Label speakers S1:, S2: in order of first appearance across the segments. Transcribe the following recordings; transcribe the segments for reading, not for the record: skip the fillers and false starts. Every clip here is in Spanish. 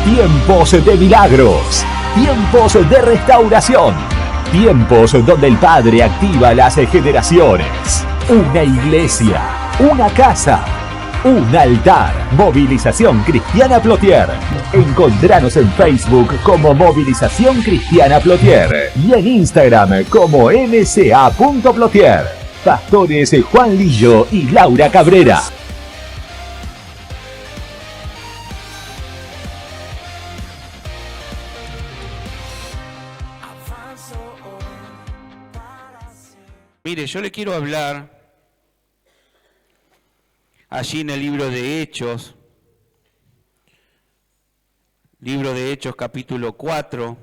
S1: Tiempos de milagros, tiempos de restauración, tiempos donde el Padre activa las generaciones. Una iglesia, una casa, un altar. Movilización Cristiana Plotier. Encontranos en Facebook como Movilización Cristiana Plotier y en Instagram como mca.plotier. Pastores Juan Lillo y Laura Cabrera.
S2: Mire, yo le quiero hablar allí en el libro de Hechos capítulo 4.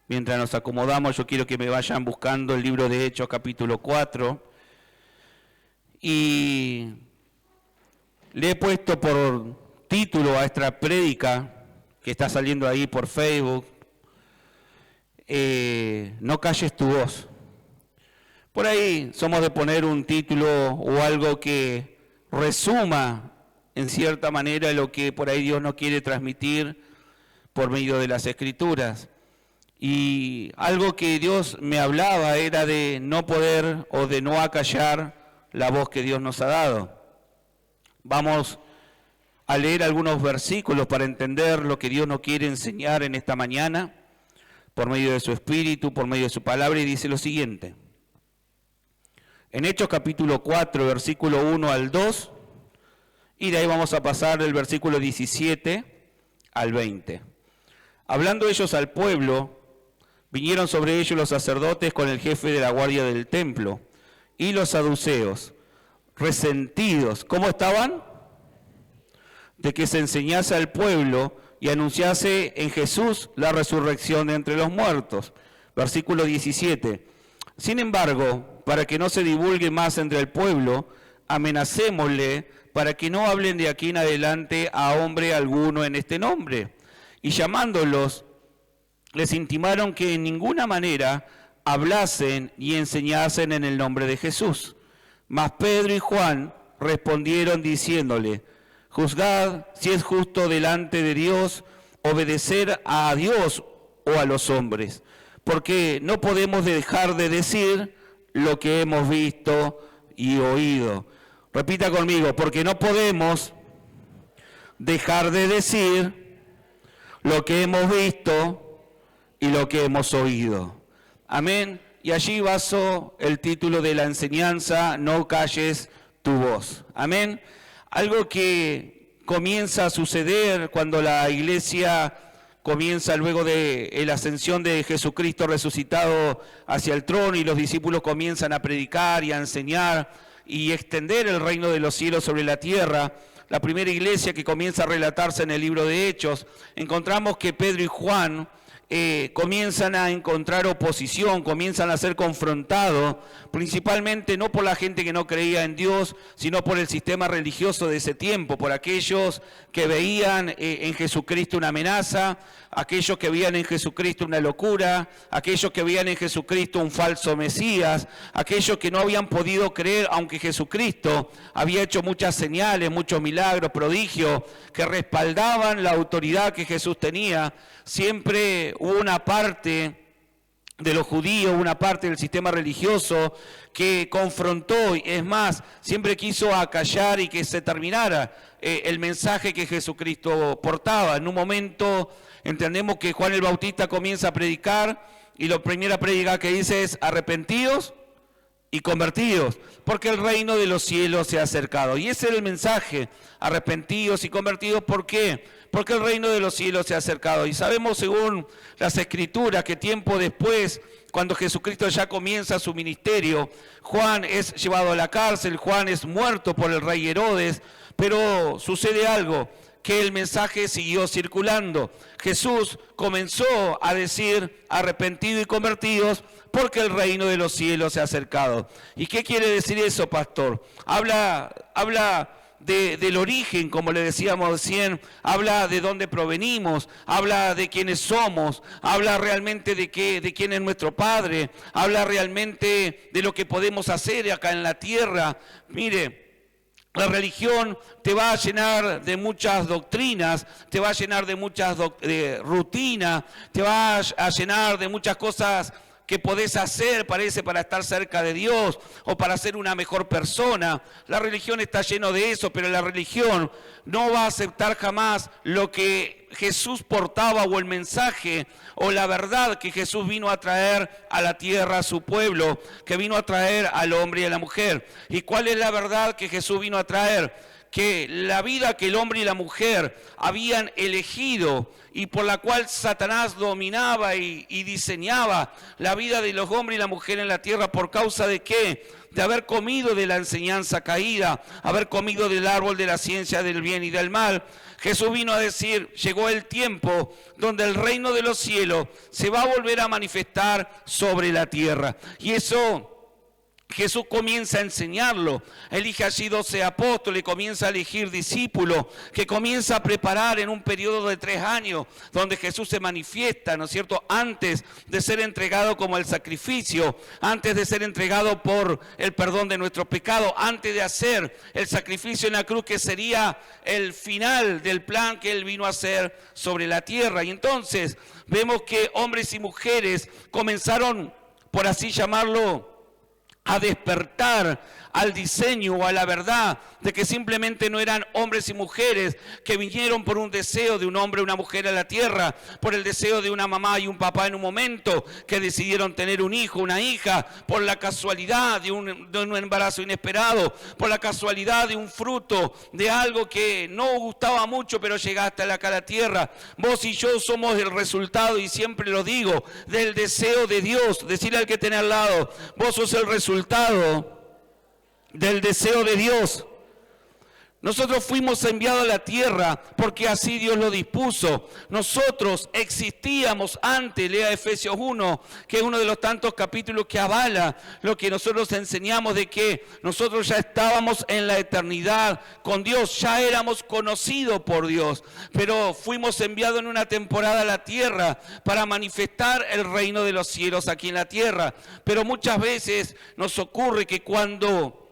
S2: Mientras nos acomodamos, yo quiero que me vayan buscando el libro de Hechos capítulo 4. Y le he puesto por título a esta prédica que está saliendo ahí por Facebook, No calles tu voz. Por ahí somos de poner un título o algo que resuma en cierta manera lo que por ahí Dios nos quiere transmitir por medio de las Escrituras. Y algo que Dios me hablaba era de no poder o de no acallar la voz que Dios nos ha dado. Vamos a leer algunos versículos para entender lo que Dios nos quiere enseñar en esta mañana por medio de su Espíritu, por medio de su palabra, y dice lo siguiente. En Hechos capítulo 4, versículo 1 al 2, y de ahí vamos a pasar del versículo 17 al 20. Hablando ellos al pueblo, vinieron sobre ellos los sacerdotes con el jefe de la guardia del templo y los saduceos, resentidos. ¿Cómo estaban? De que se enseñase al pueblo y anunciase en Jesús la resurrección de entre los muertos. Versículo 17. Sin embargo, para que no se divulgue más entre el pueblo, amenacémosle para que no hablen de aquí en adelante a hombre alguno en este nombre. Y llamándolos, les intimaron que en ninguna manera hablasen y enseñasen en el nombre de Jesús. Mas Pedro y Juan respondieron diciéndole, juzgad si es justo delante de Dios obedecer a Dios o a los hombres, porque no podemos dejar de decir lo que hemos visto y oído. Repita conmigo, porque no podemos dejar de decir lo que hemos visto y lo que hemos oído. Amén. Y allí baso el título de la enseñanza, no calles tu voz. Amén. Algo que comienza a suceder cuando la iglesia comienza luego de la ascensión de Jesucristo resucitado hacia el trono y los discípulos comienzan a predicar y a enseñar y extender el reino de los cielos sobre la tierra. La primera iglesia que comienza a relatarse en el libro de Hechos, encontramos que Pedro y Juan comienzan a encontrar oposición, comienzan a ser confrontados, principalmente no por la gente que no creía en Dios, sino por el sistema religioso de ese tiempo, por aquellos que veían en Jesucristo una amenaza, aquellos que veían en Jesucristo una locura, aquellos que veían en Jesucristo un falso Mesías, aquellos que no habían podido creer, aunque Jesucristo había hecho muchas señales, muchos milagros, prodigios, que respaldaban la autoridad que Jesús tenía. Siempre hubo una parte de los judíos, una parte del sistema religioso que confrontó, es más, siempre quiso acallar y que se terminara el mensaje que Jesucristo portaba. En un momento entendemos que Juan el Bautista comienza a predicar y la primera prédica que dice es arrepentidos y convertidos, porque el reino de los cielos se ha acercado. Y ese era el mensaje, arrepentidos y convertidos. ¿Por qué? Porque el reino de los cielos se ha acercado. Y sabemos según las Escrituras que tiempo después, cuando Jesucristo ya comienza su ministerio, Juan es llevado a la cárcel, Juan es muerto por el rey Herodes, pero sucede algo, que el mensaje siguió circulando. Jesús comenzó a decir arrepentidos y convertidos porque el reino de los cielos se ha acercado. ¿Y qué quiere decir eso, pastor? Habla del origen, como le decíamos recién, habla de dónde provenimos, habla de quiénes somos, habla realmente de quién es nuestro Padre, habla realmente de lo que podemos hacer acá en la tierra. Mire, La religión te va a llenar de muchas doctrinas, te va a llenar de muchas rutinas, te va a llenar de muchas cosas que podés hacer, parece, para estar cerca de Dios o para ser una mejor persona. La religión está lleno de eso, pero la religión no va a aceptar jamás lo que Jesús portaba o el mensaje o la verdad que Jesús vino a traer a la tierra, a su pueblo, que vino a traer al hombre y a la mujer. ¿Y cuál es la verdad que Jesús vino a traer? Que la vida que el hombre y la mujer habían elegido y por la cual Satanás dominaba y diseñaba la vida de los hombres y la mujer en la tierra, ¿por causa de qué? De haber comido de la enseñanza caída, haber comido del árbol de la ciencia del bien y del mal. Jesús vino a decir, llegó el tiempo donde el reino de los cielos se va a volver a manifestar sobre la tierra. Y eso Jesús comienza a enseñarlo, elige allí 12 apóstoles, comienza a elegir discípulos, que comienza a preparar en un periodo de 3 años, donde Jesús se manifiesta, ¿no es cierto?, antes de ser entregado como el sacrificio, antes de ser entregado por el perdón de nuestros pecados, antes de hacer el sacrificio en la cruz, que sería el final del plan que Él vino a hacer sobre la tierra. Y entonces vemos que hombres y mujeres comenzaron, por así llamarlo, a despertar al diseño o a la verdad de que simplemente no eran hombres y mujeres que vinieron por un deseo de un hombre y una mujer a la tierra, por el deseo de una mamá y un papá en un momento, que decidieron tener un hijo, una hija, por la casualidad de un embarazo inesperado, por la casualidad de un fruto, de algo que no gustaba mucho, pero llegaste acá a la tierra. Vos y yo somos el resultado, y siempre lo digo, del deseo de Dios. Decirle al que tenés al lado, vos sos el resultado del deseo de Dios. Nosotros fuimos enviados a la tierra porque así Dios lo dispuso. Nosotros existíamos antes, lea Efesios 1, que es uno de los tantos capítulos que avala lo que nosotros enseñamos, de que nosotros ya estábamos en la eternidad con Dios, ya éramos conocidos por Dios, pero fuimos enviados en una temporada a la tierra para manifestar el reino de los cielos aquí en la tierra. Pero muchas veces nos ocurre que cuando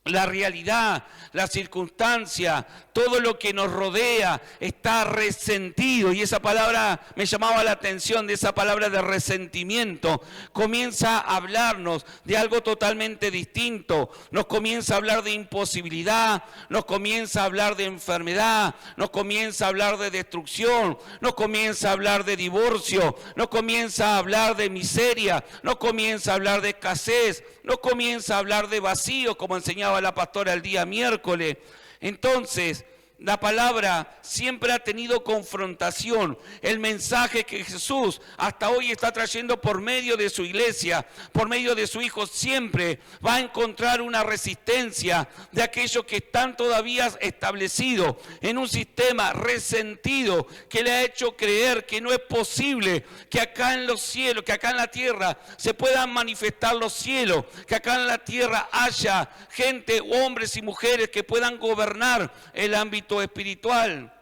S2: la realidad, la circunstancia, todo lo que nos rodea está resentido, y esa palabra me llamaba la atención, de esa palabra de resentimiento, comienza a hablarnos de algo totalmente distinto. Nos comienza a hablar de imposibilidad, nos comienza a hablar de enfermedad, nos comienza a hablar de destrucción, nos comienza a hablar de divorcio, nos comienza a hablar de miseria, nos comienza a hablar de escasez, nos comienza a hablar de vacío, como enseñaba la pastora el día miércoles. Entonces, la palabra siempre ha tenido confrontación. El mensaje que Jesús hasta hoy está trayendo por medio de su iglesia, por medio de su Hijo, siempre va a encontrar una resistencia de aquellos que están todavía establecidos en un sistema resentido que le ha hecho creer que no es posible que acá en los cielos, que acá en la tierra se puedan manifestar los cielos, que acá en la tierra haya gente, hombres y mujeres que puedan gobernar el ámbito espiritual.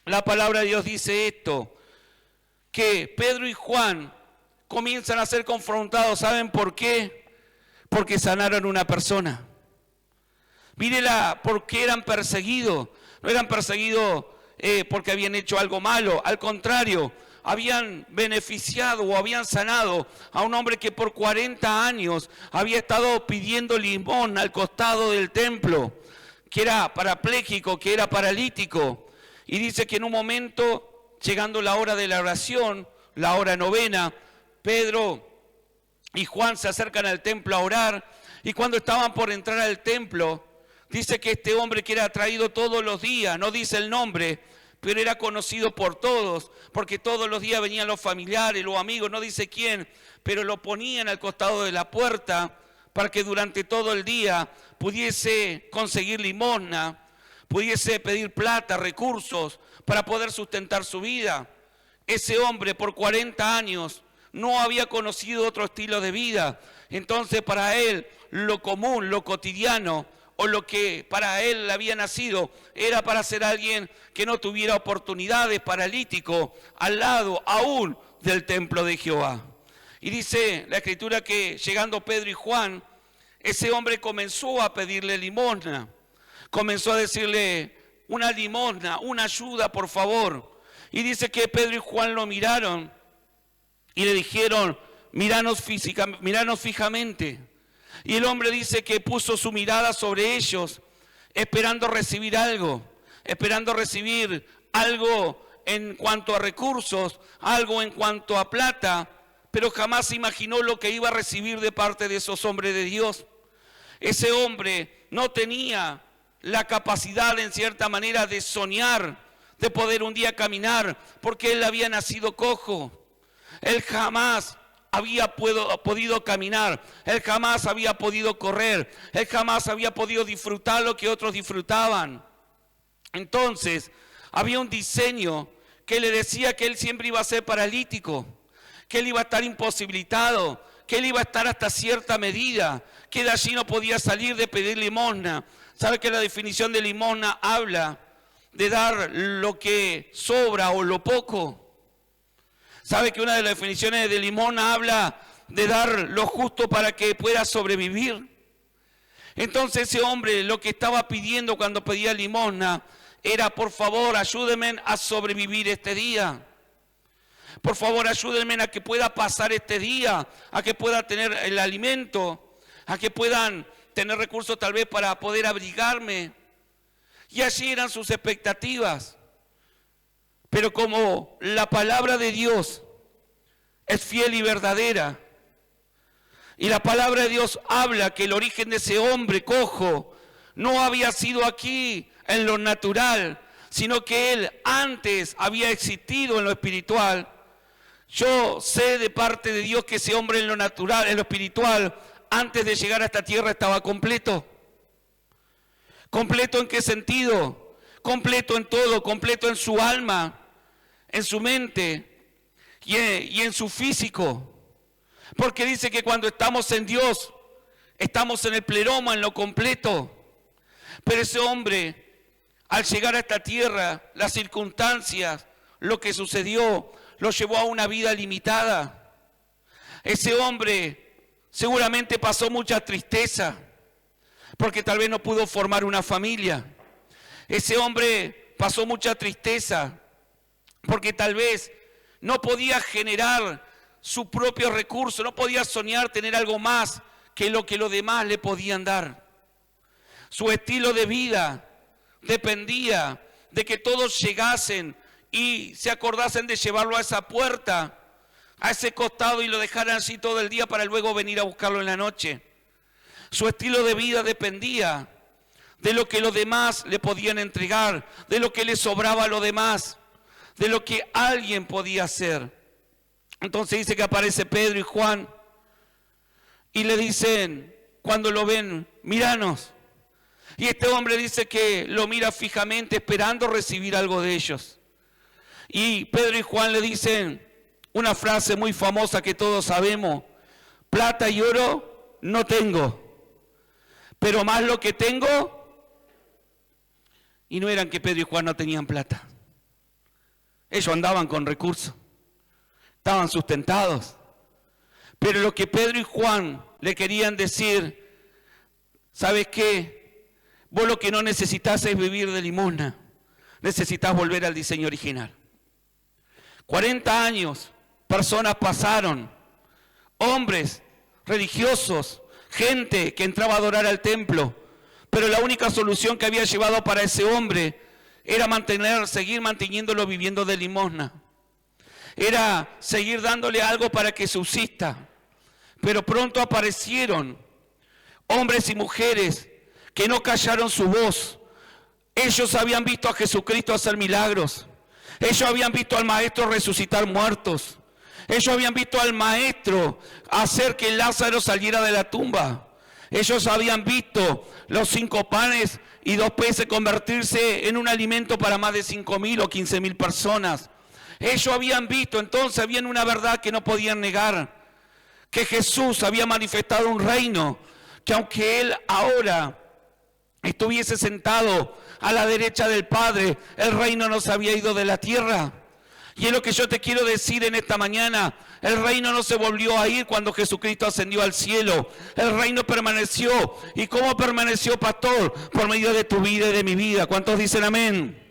S2: La palabra de Dios dice esto, que Pedro y Juan comienzan a ser confrontados. ¿Saben por qué? Porque sanaron una persona. Mírela, porque eran perseguidos. No eran perseguidos porque habían hecho algo malo. Al contrario, habían beneficiado o habían sanado a un hombre que por 40 años había estado pidiendo limosna al costado del templo, que era parapléjico, que era paralítico. Y dice que en un momento, llegando la hora de la oración, la hora novena, Pedro y Juan se acercan al templo a orar, y cuando estaban por entrar al templo, dice que este hombre, que era traído todos los días, no dice el nombre, pero era conocido por todos, porque todos los días venían los familiares, los amigos, no dice quién, pero lo ponían al costado de la puerta para que durante todo el día pudiese conseguir limosna, pudiese pedir plata, recursos, para poder sustentar su vida. Ese hombre por 40 años no había conocido otro estilo de vida. Entonces para él lo común, lo cotidiano, o lo que para él había nacido, era para ser alguien que no tuviera oportunidades, paralítico, al lado aún del templo de Jehová. Y dice la Escritura que llegando Pedro y Juan, ese hombre comenzó a pedirle limosna. comenzó a decirle una limosna, una ayuda, por favor. Y dice que Pedro y Juan lo miraron y le dijeron, míranos fijamente. Y el hombre dice que puso su mirada sobre ellos, esperando recibir algo en cuanto a recursos, algo en cuanto a plata, pero jamás se imaginó lo que iba a recibir de parte de esos hombres de Dios. Ese hombre no tenía la capacidad, en cierta manera, de soñar, de poder un día caminar, porque él había nacido cojo. Él jamás había podido caminar, él jamás había podido correr, él jamás había podido disfrutar lo que otros disfrutaban. Entonces, había un diseño que le decía que él siempre iba a ser paralítico, que él iba a estar imposibilitado, que él iba a estar hasta cierta medida, que de allí no podía salir de pedir limosna. ¿Sabe que la definición de limosna habla de dar lo que sobra o lo poco? ¿Sabe que una de las definiciones de limosna habla de dar lo justo para que pueda sobrevivir? Entonces ese hombre lo que estaba pidiendo cuando pedía limosna era, por favor, ayúdenme a sobrevivir este día. Por favor, ayúdenme a que pueda pasar este día, a que pueda tener el alimento, a que puedan tener recursos tal vez para poder abrigarme. Y así eran sus expectativas. Pero como la palabra de Dios es fiel y verdadera, y la palabra de Dios habla que el origen de ese hombre cojo no había sido aquí en lo natural, sino que él antes había existido en lo espiritual. Yo sé de parte de Dios que ese hombre en lo natural, en lo espiritual, antes de llegar a esta tierra estaba completo. ¿Completo en qué sentido? Completo en todo, completo en su alma, en su mente y en su físico. Porque dice que cuando estamos en Dios, estamos en el pleroma, en lo completo. Pero ese hombre, al llegar a esta tierra, las circunstancias, lo que sucedió, lo llevó a una vida limitada. Ese hombre seguramente pasó mucha tristeza, porque tal vez no pudo formar una familia. Ese hombre pasó mucha tristeza, porque tal vez no podía generar su propio recurso, no podía soñar tener algo más que los demás le podían dar. Su estilo de vida dependía de que todos llegasen y se acordasen de llevarlo a esa puerta, a ese costado, y lo dejaran así todo el día para luego venir a buscarlo en la noche. Su estilo de vida dependía de lo que los demás le podían entregar, de lo que le sobraba a los demás, de lo que alguien podía hacer. Entonces dice que aparece Pedro y Juan y le dicen, cuando lo ven, míranos. Y este hombre dice que lo mira fijamente, esperando recibir algo de ellos. Y Pedro y Juan le dicen una frase muy famosa que todos sabemos: plata y oro no tengo, pero más lo que tengo. Y no eran que Pedro y Juan no tenían plata. Ellos andaban con recursos, estaban sustentados. Pero lo que Pedro y Juan le querían decir: ¿sabes qué? Vos lo que no necesitas es vivir de limosna, necesitas volver al diseño original. 40 años, personas pasaron, hombres religiosos, gente que entraba a adorar al templo, pero la única solución que había llevado para ese hombre era seguir manteniéndolo viviendo de limosna. Era seguir dándole algo para que subsista. Pero pronto aparecieron hombres y mujeres que no callaron su voz. Ellos habían visto a Jesucristo hacer milagros. Ellos habían visto al Maestro resucitar muertos. Ellos habían visto al Maestro hacer que Lázaro saliera de la tumba. Ellos habían visto los 5 panes y 2 peces convertirse en un alimento para más de 5.000 o 15.000 personas. Ellos habían visto, entonces habían una verdad que no podían negar: que Jesús había manifestado un reino, que aunque Él ahora estuviese sentado a la derecha del Padre, el reino no se había ido de la tierra. Y es lo que yo te quiero decir en esta mañana. El reino no se volvió a ir cuando Jesucristo ascendió al cielo. El reino permaneció. ¿Y cómo permaneció, pastor? Por medio de tu vida y de mi vida. ¿Cuántos dicen amén?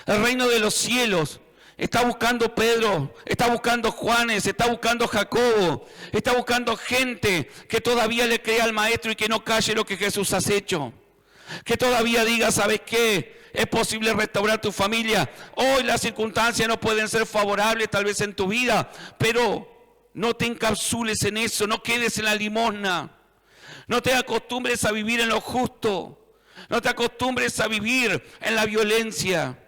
S2: El reino de los cielos está buscando Pedro, está buscando Juanes, está buscando Jacobo, está buscando gente que todavía le crea al maestro y que no calle lo que Jesús ha hecho. Que todavía diga, ¿sabes qué? Es posible restaurar tu familia. Hoy las circunstancias no pueden ser favorables tal vez en tu vida, pero no te encapsules en eso, no quedes en la limosna. No te acostumbres a vivir en lo justo. No te acostumbres a vivir en la violencia.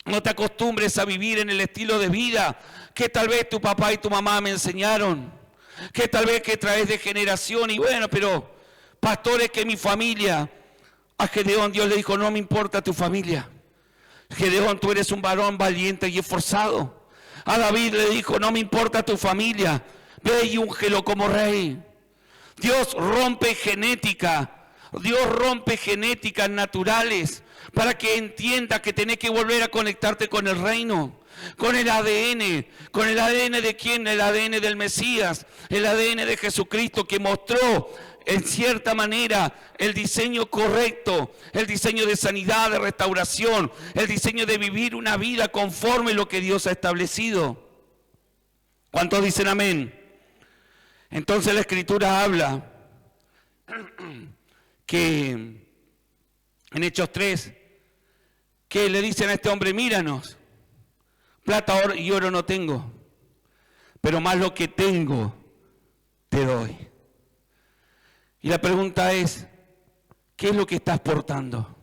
S2: No te acostumbres a vivir en el estilo de vida que tal vez tu papá y tu mamá me enseñaron. Que tal vez que traes de generación. Y bueno, pero pastores, que mi familia... A Gedeón Dios le dijo, no me importa tu familia. Gedeón, tú eres un varón valiente y esforzado. A David le dijo, no me importa tu familia, ve y úngelo como rey. Dios rompe genética. Dios rompe genéticas naturales para que entienda que tenés que volver a conectarte con el reino. Con el ADN. ¿Con el ADN de quién? El ADN del Mesías. El ADN de Jesucristo, que mostró en cierta manera el diseño correcto, el diseño de sanidad, de restauración, el diseño de vivir una vida conforme a lo que Dios ha establecido. ¿Cuántos dicen amén? Entonces la Escritura habla que en Hechos 3, que le dicen a este hombre, míranos, plata y oro no tengo, pero más lo que tengo te doy. Y la pregunta es, ¿qué es lo que estás portando?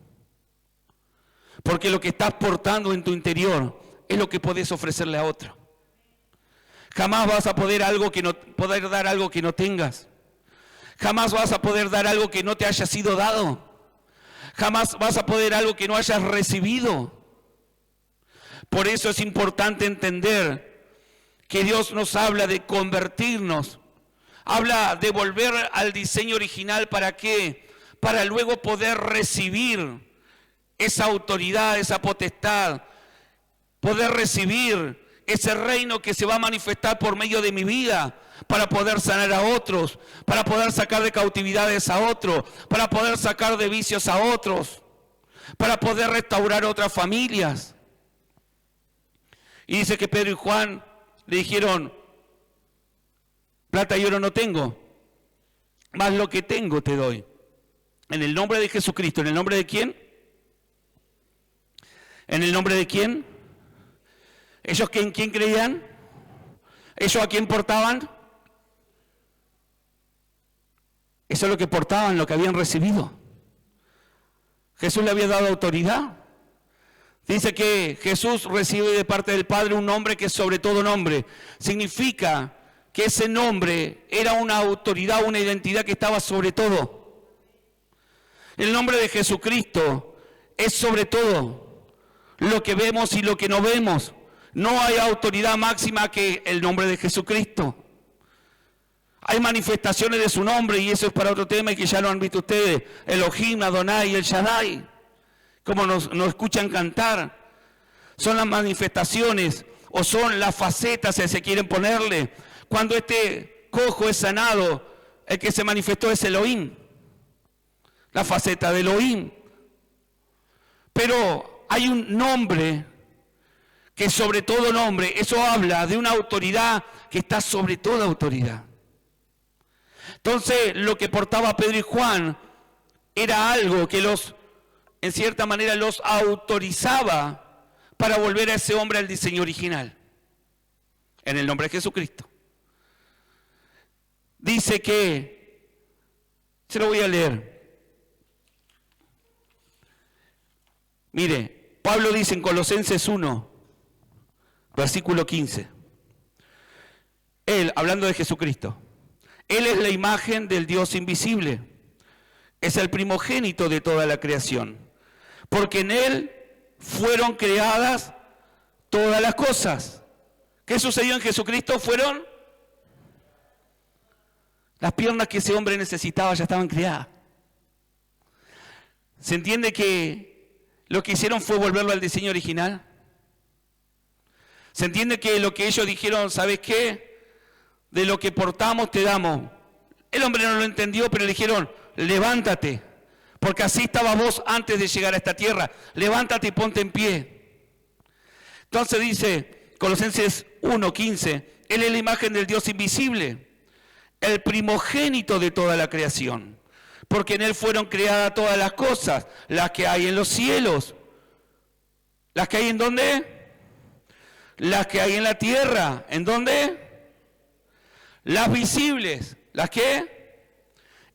S2: Porque lo que estás portando en tu interior es lo que podés ofrecerle a otro. Jamás vas a poder dar algo que no tengas. Jamás vas a poder dar algo que no te haya sido dado. Jamás vas a poder algo que no hayas recibido. Por eso es importante entender que Dios nos habla de convertirnos. Habla de volver al diseño original. ¿Para qué? Para luego poder recibir esa autoridad, esa potestad. Poder recibir ese reino que se va a manifestar por medio de mi vida. Para poder sanar a otros. Para poder sacar de cautividades a otros. Para poder sacar de vicios a otros. Para poder restaurar otras familias. Y dice que Pedro y Juan le dijeron, plata y oro no tengo, más lo que tengo te doy. En el nombre de Jesucristo. ¿En el nombre de quién? ¿En el nombre de quién? ¿Ellos en quién creían? ¿Ellos a quién portaban? Eso es lo que portaban, lo que habían recibido. Jesús le había dado autoridad. Dice que Jesús recibe de parte del Padre un nombre que es sobre todo nombre. Significa que ese nombre era una autoridad, una identidad que estaba sobre todo. El nombre de Jesucristo es sobre todo lo que vemos y lo que no vemos. No hay autoridad máxima que el nombre de Jesucristo. Hay manifestaciones de su nombre y eso es para otro tema y que ya lo han visto ustedes. Elohim, Adonai, El Shaddai. Como nos escuchan cantar. Son las manifestaciones o son las facetas, si se quieren ponerle. Cuando este cojo es sanado, el que se manifestó es Elohim. La faceta de Elohim. Pero hay un nombre que sobre todo nombre, eso habla de una autoridad que está sobre toda autoridad. Entonces, lo que portaba Pedro y Juan era algo que en cierta manera los autorizaba para volver a ese hombre al diseño original. En el nombre de Jesucristo. Dice que, se lo voy a leer. Mire, Pablo dice en Colosenses 1, versículo 15. Él, hablando de Jesucristo, Él es la imagen del Dios invisible. Es el primogénito de toda la creación. Porque en Él fueron creadas todas las cosas. ¿Qué sucedió en Jesucristo? Fueron las piernas que ese hombre necesitaba, ya estaban creadas. ¿Se entiende que lo que hicieron fue volverlo al diseño original? Se entiende que lo que ellos dijeron, ¿sabes qué? De lo que portamos te damos. El hombre no lo entendió, pero le dijeron, levántate, porque así estabas vos antes de llegar a esta tierra. Levántate y ponte en pie. Entonces dice Colosenses 1:15, Él es la imagen del Dios invisible, el primogénito de toda la creación, porque en Él fueron creadas todas las cosas, las que hay en los cielos. ¿Las que hay en dónde? Las que hay en la tierra. ¿En dónde? Las visibles. ¿Las qué?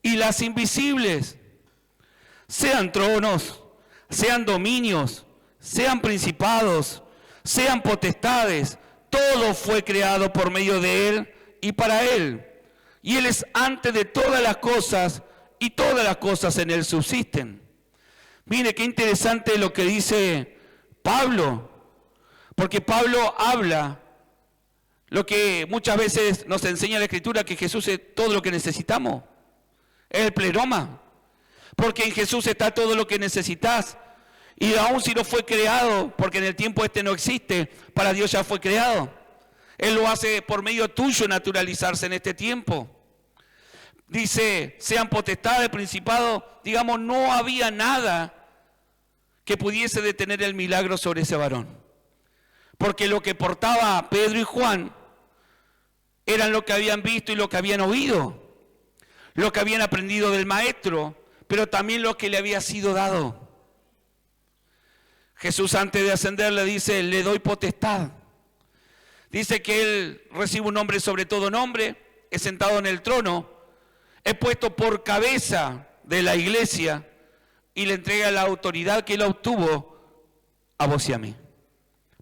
S2: Y las invisibles. Sean tronos, sean dominios, sean principados, sean potestades. Todo fue creado por medio de Él y para Él. Y Él es antes de todas las cosas, y todas las cosas en Él subsisten. Mire qué interesante lo que dice Pablo, porque Pablo habla lo que muchas veces nos enseña la Escritura, que Jesús es todo lo que necesitamos, es el pleroma, porque en Jesús está todo lo que necesitas, y aún si no fue creado, porque en el tiempo este no existe, para Dios ya fue creado. Él lo hace por medio tuyo naturalizarse en este tiempo. Dice, sean potestades, principados, digamos, no había nada que pudiese detener el milagro sobre ese varón. Porque lo que portaba Pedro y Juan eran lo que habían visto y lo que habían oído, lo que habían aprendido del maestro, pero también lo que le había sido dado. Jesús antes de ascender le dice, le doy potestad. Dice que Él recibe un nombre sobre todo nombre, es sentado en el trono, es puesto por cabeza de la iglesia y le entrega la autoridad que Él obtuvo a vos y a mí.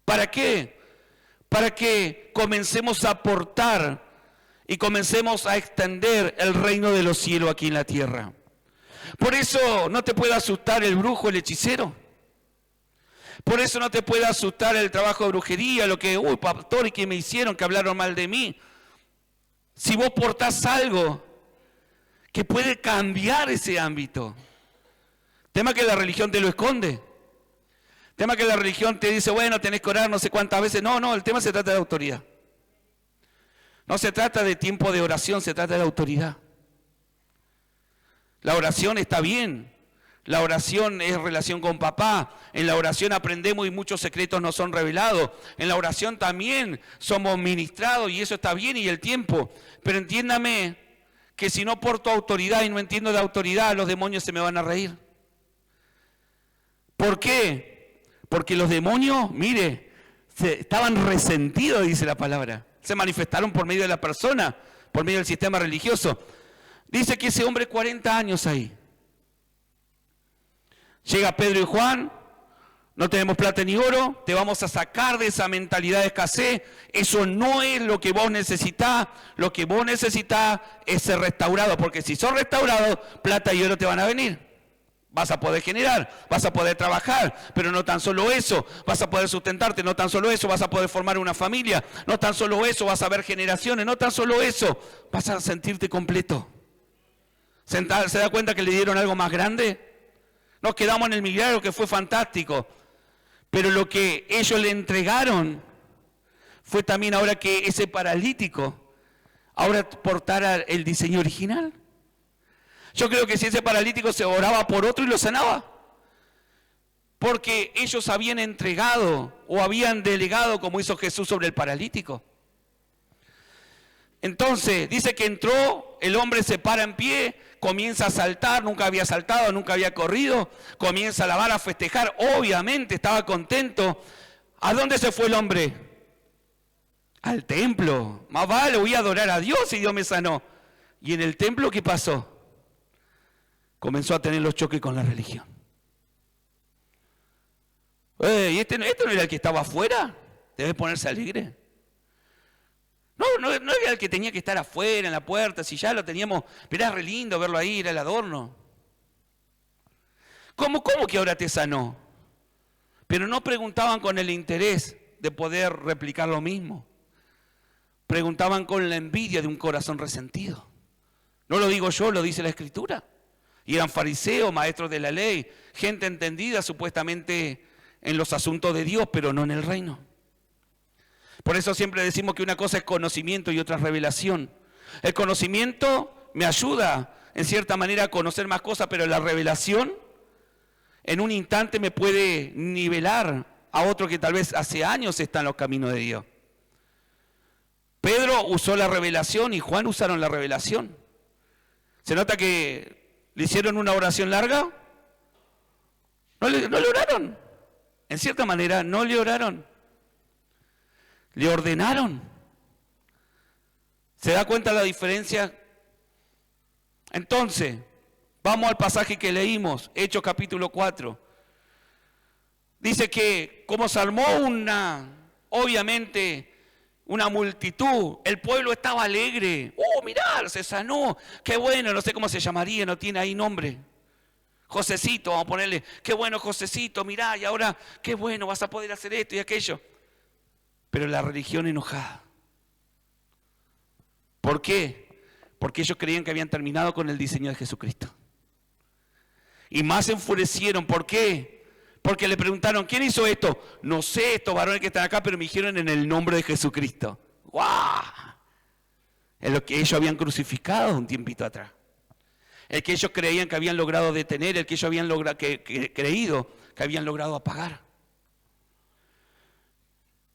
S2: ¿Para qué? Para que comencemos a aportar y comencemos a extender el reino de los cielos aquí en la tierra. Por eso no te puede asustar el brujo, el hechicero. Por eso no te puede asustar el trabajo de brujería, lo que, pastor, ¿y qué me hicieron? Que hablaron mal de mí. Si vos portás algo que puede cambiar ese ámbito. Tema que la religión te lo esconde. Tema que la religión te dice, bueno, tenés que orar no sé cuántas veces. No, el tema se trata de autoridad. No se trata de tiempo de oración, se trata de autoridad. La oración está bien. La oración es relación con papá. En la oración aprendemos y muchos secretos nos son revelados. En la oración también somos ministrados y eso está bien y el tiempo. Pero entiéndame que si no porto autoridad y no entiendo de autoridad, los demonios se me van a reír. ¿Por qué? Porque los demonios, mire, estaban resentidos, dice la palabra. Se manifestaron por medio de la persona, por medio del sistema religioso. Dice que ese hombre 40 años ahí. Llega Pedro y Juan, no tenemos plata ni oro, te vamos a sacar de esa mentalidad de escasez, eso no es lo que vos necesitás, lo que vos necesitás es ser restaurado, porque si sos restaurado, plata y oro te van a venir. Vas a poder generar, vas a poder trabajar, pero no tan solo eso, vas a poder sustentarte, no tan solo eso, vas a poder formar una familia, no tan solo eso, vas a ver generaciones, no tan solo eso, vas a sentirte completo. ¿Se da cuenta que le dieron algo más grande? Nos quedamos en el milagro que fue fantástico, pero lo que ellos le entregaron fue también ahora que ese paralítico ahora portara el diseño original. Yo creo que si ese paralítico se oraba por otro y lo sanaba, porque ellos habían entregado o habían delegado como hizo Jesús sobre el paralítico. Entonces dice que entró, el hombre se para en pie, comienza a saltar, nunca había saltado, nunca había corrido, comienza a alabar, a festejar, obviamente estaba contento. ¿A dónde se fue el hombre? Al templo. Más vale, voy a adorar a Dios y Dios me sanó. ¿Y en el templo qué pasó? Comenzó a tener los choques con la religión. ¿Y este no era el que estaba afuera? Debe ponerse alegre. No era el que tenía que estar afuera, en la puerta, si ya lo teníamos, pero era re lindo verlo ahí, era el adorno. ¿Cómo que ahora te sanó? Pero no preguntaban con el interés de poder replicar lo mismo. Preguntaban con la envidia de un corazón resentido. No lo digo yo, lo dice la Escritura. Y eran fariseos, maestros de la ley, gente entendida supuestamente en los asuntos de Dios, pero no en el reino. Por eso siempre decimos que una cosa es conocimiento y otra es revelación. El conocimiento me ayuda en cierta manera a conocer más cosas, pero la revelación en un instante me puede nivelar a otro que tal vez hace años está en los caminos de Dios. Pedro usó la revelación y Juan usaron la revelación. ¿Se nota que le hicieron una oración larga? No le oraron. En cierta manera no le oraron. Le ordenaron. ¿Se da cuenta la diferencia? Entonces, vamos al pasaje que leímos, Hechos capítulo 4. Dice que como se armó obviamente una multitud, el pueblo estaba alegre. Mirá, se sanó, qué bueno, no sé cómo se llamaría, no tiene ahí nombre. Josecito, vamos a ponerle, qué bueno Josecito, mirá, y ahora, qué bueno, vas a poder hacer esto y aquello. Pero la religión enojada. ¿Por qué? Porque ellos creían que habían terminado con el diseño de Jesucristo. Y más se enfurecieron. ¿Por qué? Porque le preguntaron, ¿quién hizo esto? No sé, estos varones que están acá, pero me dijeron en el nombre de Jesucristo. ¡Guau! Es lo que ellos habían crucificado un tiempito atrás. El que ellos creían que habían logrado detener, el que ellos habían creído que habían logrado apagar.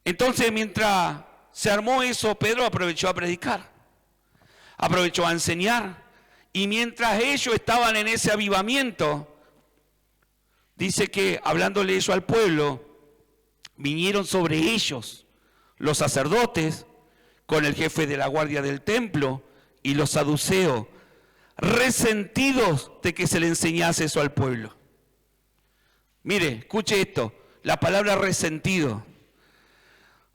S2: Entonces, mientras se armó eso, Pedro aprovechó a predicar, aprovechó a enseñar, y mientras ellos estaban en ese avivamiento, dice que, hablándole eso al pueblo, vinieron sobre ellos los sacerdotes, con el jefe de la guardia del templo, y los saduceos, resentidos de que se le enseñase eso al pueblo. Mire, escuche esto, la palabra resentido.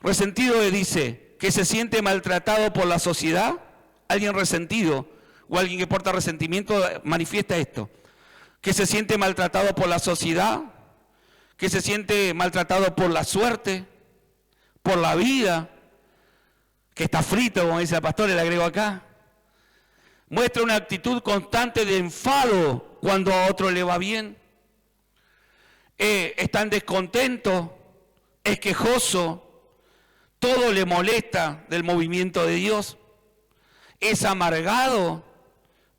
S2: Resentido dice que se siente maltratado por la sociedad. Alguien resentido o alguien que porta resentimiento manifiesta esto. Que se siente maltratado por la sociedad, que se siente maltratado por la suerte, por la vida, que está frito, como dice el pastor, le agrego acá. Muestra una actitud constante de enfado cuando a otro le va bien. Está en descontento, es quejoso. Todo le molesta del movimiento de Dios. Es amargado.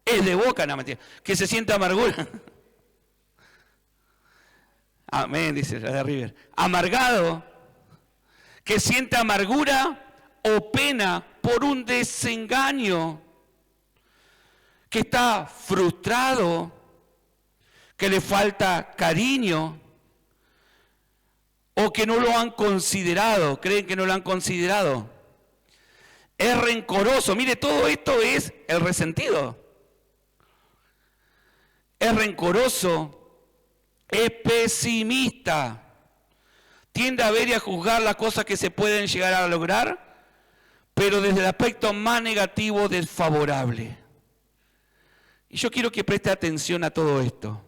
S2: Es de boca, no mentira. Que se siente amargura. Amén, dice la de River. Amargado. Que siente amargura o pena por un desengaño. Que está frustrado. Que le falta cariño. O que no lo han considerado, creen que no lo han considerado. Es rencoroso. Mire, todo esto es el resentido. Es rencoroso, es pesimista. Tiende a ver y a juzgar las cosas que se pueden llegar a lograr, pero desde el aspecto más negativo, desfavorable. Y yo quiero que preste atención a todo esto,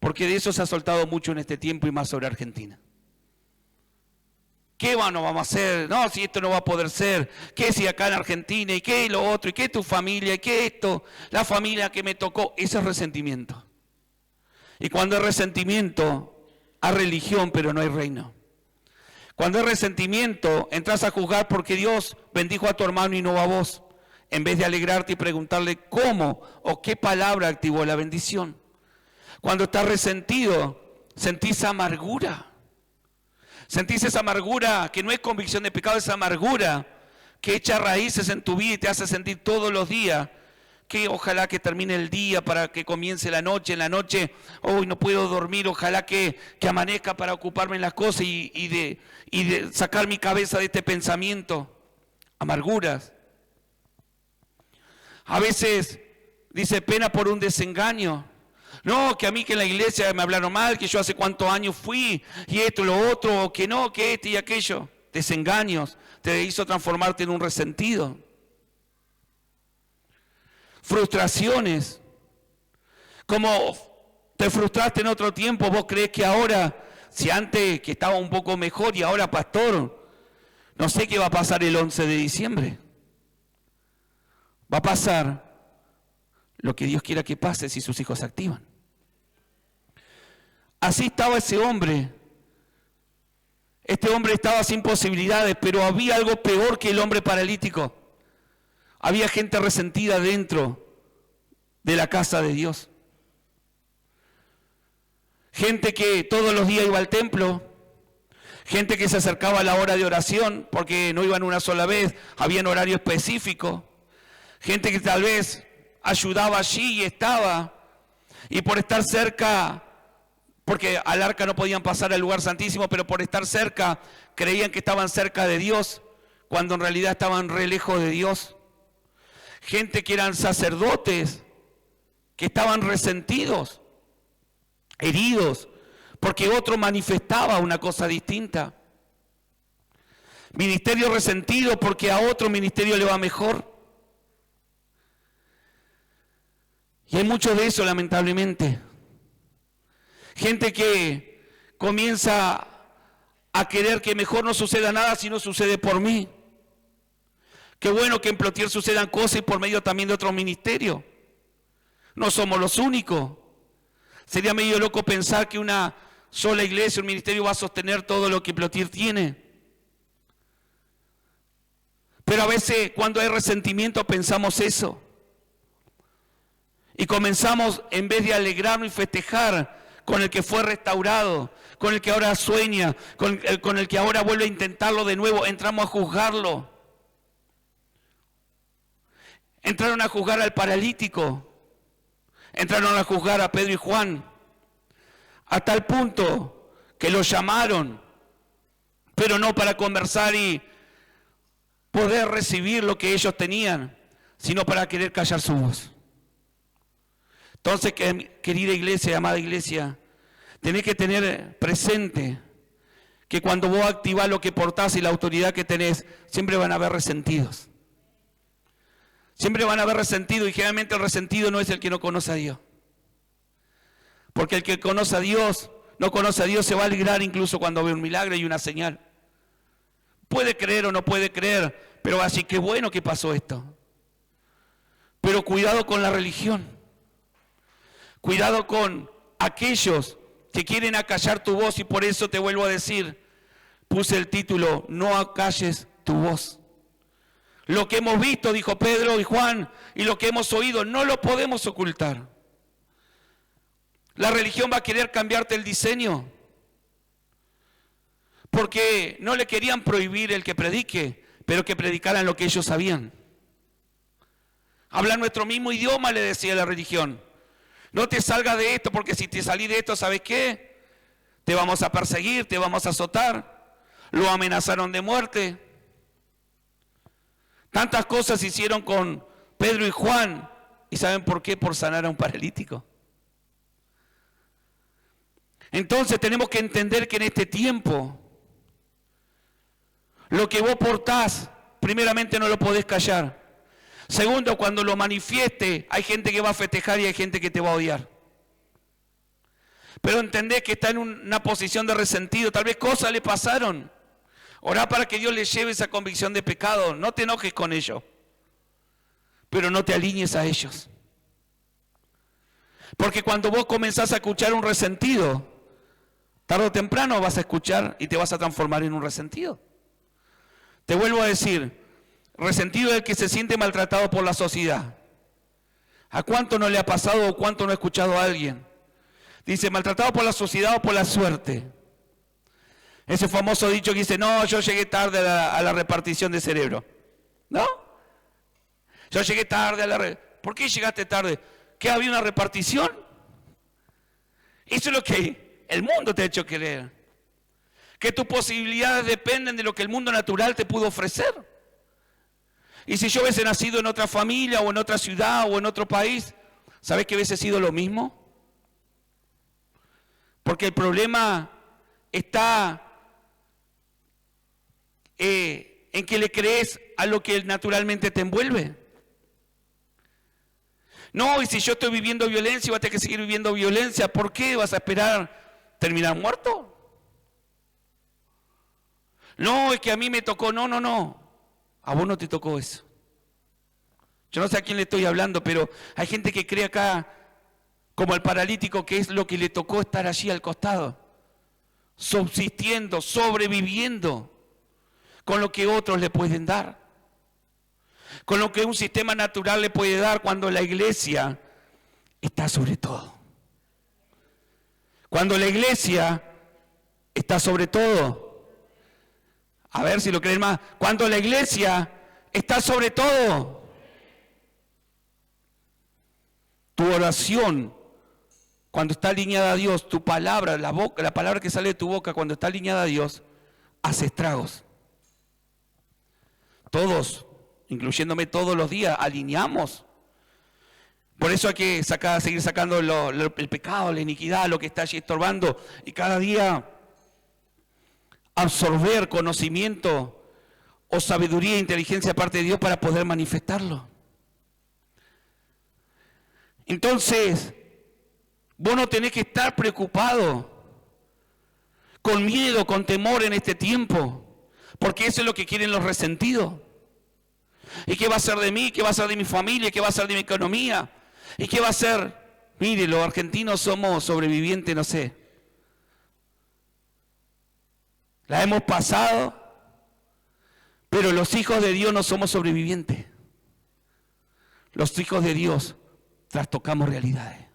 S2: porque de eso se ha soltado mucho en este tiempo y más sobre Argentina. ¿Qué vamos a hacer? No, si esto no va a poder ser. ¿Qué si acá en Argentina? ¿Y qué lo otro? ¿Y qué tu familia? ¿Y qué esto? La familia que me tocó. Ese es resentimiento. Y cuando hay resentimiento, hay religión, pero no hay reino. Cuando hay resentimiento, entras a juzgar porque Dios bendijo a tu hermano y no a vos. En vez de alegrarte y preguntarle cómo o qué palabra activó la bendición. Cuando estás resentido, sentís amargura. Sentís esa amargura que no es convicción de pecado, esa amargura que echa raíces en tu vida y te hace sentir todos los días que ojalá que termine el día para que comience la noche. En la noche, hoy no puedo dormir, ojalá que amanezca para ocuparme en las cosas y de sacar mi cabeza de este pensamiento. Amarguras. A veces dice pena por un desengaño. No, que a mí que en la iglesia me hablaron mal, que yo hace cuántos años fui, y esto, lo otro, que no, que este y aquello. Desengaños, te hizo transformarte en un resentido. Frustraciones. Como te frustraste en otro tiempo, vos crees que ahora, si antes que estaba un poco mejor y ahora pastor, no sé qué va a pasar el 11 de diciembre. Va a pasar lo que Dios quiera que pase si sus hijos se activan. Así estaba ese hombre Este hombre estaba sin posibilidades, pero había algo peor que el hombre paralítico. Había gente resentida dentro de la casa de Dios. Gente que todos los días iba al templo, gente que se acercaba a la hora de oración, porque no iban una sola vez, había un horario específico. Gente que tal vez ayudaba allí y estaba, y por estar cerca, porque al arca no podían pasar al lugar santísimo, pero por estar cerca creían que estaban cerca de Dios, cuando en realidad estaban re lejos de Dios. Gente que eran sacerdotes, que estaban resentidos, heridos, porque otro manifestaba una cosa distinta. Ministerio resentido porque a otro ministerio le va mejor. Y hay mucho de eso, lamentablemente. Gente que comienza a querer que mejor no suceda nada si no sucede por mí. Qué bueno que en Plotier sucedan cosas y por medio también de otros ministerios. No somos los únicos. Sería medio loco pensar que una sola iglesia, un ministerio va a sostener todo lo que Plotier tiene. Pero a veces cuando hay resentimiento pensamos eso. Y comenzamos, en vez de alegrarnos y festejar con el que fue restaurado, con el que ahora sueña, con el que ahora vuelve a intentarlo de nuevo, entramos a juzgarlo. Entraron a juzgar al paralítico, entraron a juzgar a Pedro y Juan, a tal punto que los llamaron, pero no para conversar y poder recibir lo que ellos tenían, sino para querer callar su voz. Entonces, querida iglesia, amada iglesia, tenés que tener presente que cuando vos activás lo que portás y la autoridad que tenés, siempre van a haber resentidos. Siempre van a haber resentidos, y generalmente el resentido no es el que no conoce a Dios. Porque el que conoce a Dios, no conoce a Dios, se va a alegrar incluso cuando ve un milagro y una señal. Puede creer o no puede creer, pero así que bueno que pasó esto. Pero cuidado con la religión. Cuidado con aquellos que quieren acallar tu voz, y por eso te vuelvo a decir, puse el título, no acalles tu voz. Lo que hemos visto, dijo Pedro y Juan, y lo que hemos oído, no lo podemos ocultar. La religión va a querer cambiarte el diseño, porque no le querían prohibir el que predique, pero que predicaran lo que ellos sabían. Habla nuestro mismo idioma, le decía la religión. No te salgas de esto, porque si te salís de esto, ¿sabes qué? Te vamos a perseguir, te vamos a azotar. Lo amenazaron de muerte. Tantas cosas hicieron con Pedro y Juan. ¿Y saben por qué? Por sanar a un paralítico. Entonces tenemos que entender que en este tiempo, lo que vos portás, primeramente no lo podés callar. Segundo, cuando lo manifieste, hay gente que va a festejar y hay gente que te va a odiar. Pero entendés que está en una posición de resentido, tal vez cosas le pasaron. Orá para que Dios le lleve esa convicción de pecado, no te enojes con ellos, pero no te alinees a ellos. Porque cuando vos comenzás a escuchar un resentido, tarde o temprano vas a escuchar y te vas a transformar en un resentido. Te vuelvo a decir, resentido es el que se siente maltratado por la sociedad. ¿A cuánto no le ha pasado o cuánto no ha escuchado a alguien? Dice, maltratado por la sociedad o por la suerte. Ese famoso dicho que dice, no, yo llegué tarde a la repartición de cerebro. ¿No? Yo llegué tarde a la ¿Por qué llegaste tarde? ¿Que había una repartición? Eso es lo que el mundo te ha hecho creer. Que tus posibilidades dependen de lo que el mundo natural te pudo ofrecer. Y si yo hubiese nacido en otra familia o en otra ciudad o en otro país, ¿sabes que hubiese sido lo mismo? Porque el problema está en que le crees a lo que naturalmente te envuelve. No, y si yo estoy viviendo violencia, voy a tener que seguir viviendo violencia. ¿Por qué? ¿Vas a esperar terminar muerto? No, es que a mí me tocó. No. A vos no te tocó eso. Yo no sé a quién le estoy hablando, pero hay gente que cree acá, como el paralítico, que es lo que le tocó estar allí al costado. subsistiendo, sobreviviendo con lo que otros le pueden dar, con lo que un sistema natural le puede dar, cuando la iglesia está sobre todo. Cuando la iglesia está sobre todo. A ver si lo creen más. Cuando la iglesia está sobre todo. Tu oración, cuando está alineada a Dios, tu palabra, la palabra que sale de tu boca, cuando está alineada a Dios, hace estragos. Todos, incluyéndome todos los días, alineamos. Por eso hay que seguir sacando el pecado, la iniquidad, lo que está allí estorbando, y cada día absorber conocimiento o sabiduría e inteligencia de parte de Dios para poder manifestarlo. Entonces, vos no tenés que estar preocupado, con miedo, con temor en este tiempo, porque eso es lo que quieren los resentidos. ¿Y qué va a ser de mí? ¿Qué va a ser de mi familia? ¿Qué va a ser de mi economía? ¿Y qué va a ser? Mire, los argentinos somos sobrevivientes, no sé. La hemos pasado, pero los hijos de Dios no somos sobrevivientes. Los hijos de Dios trastocamos realidades.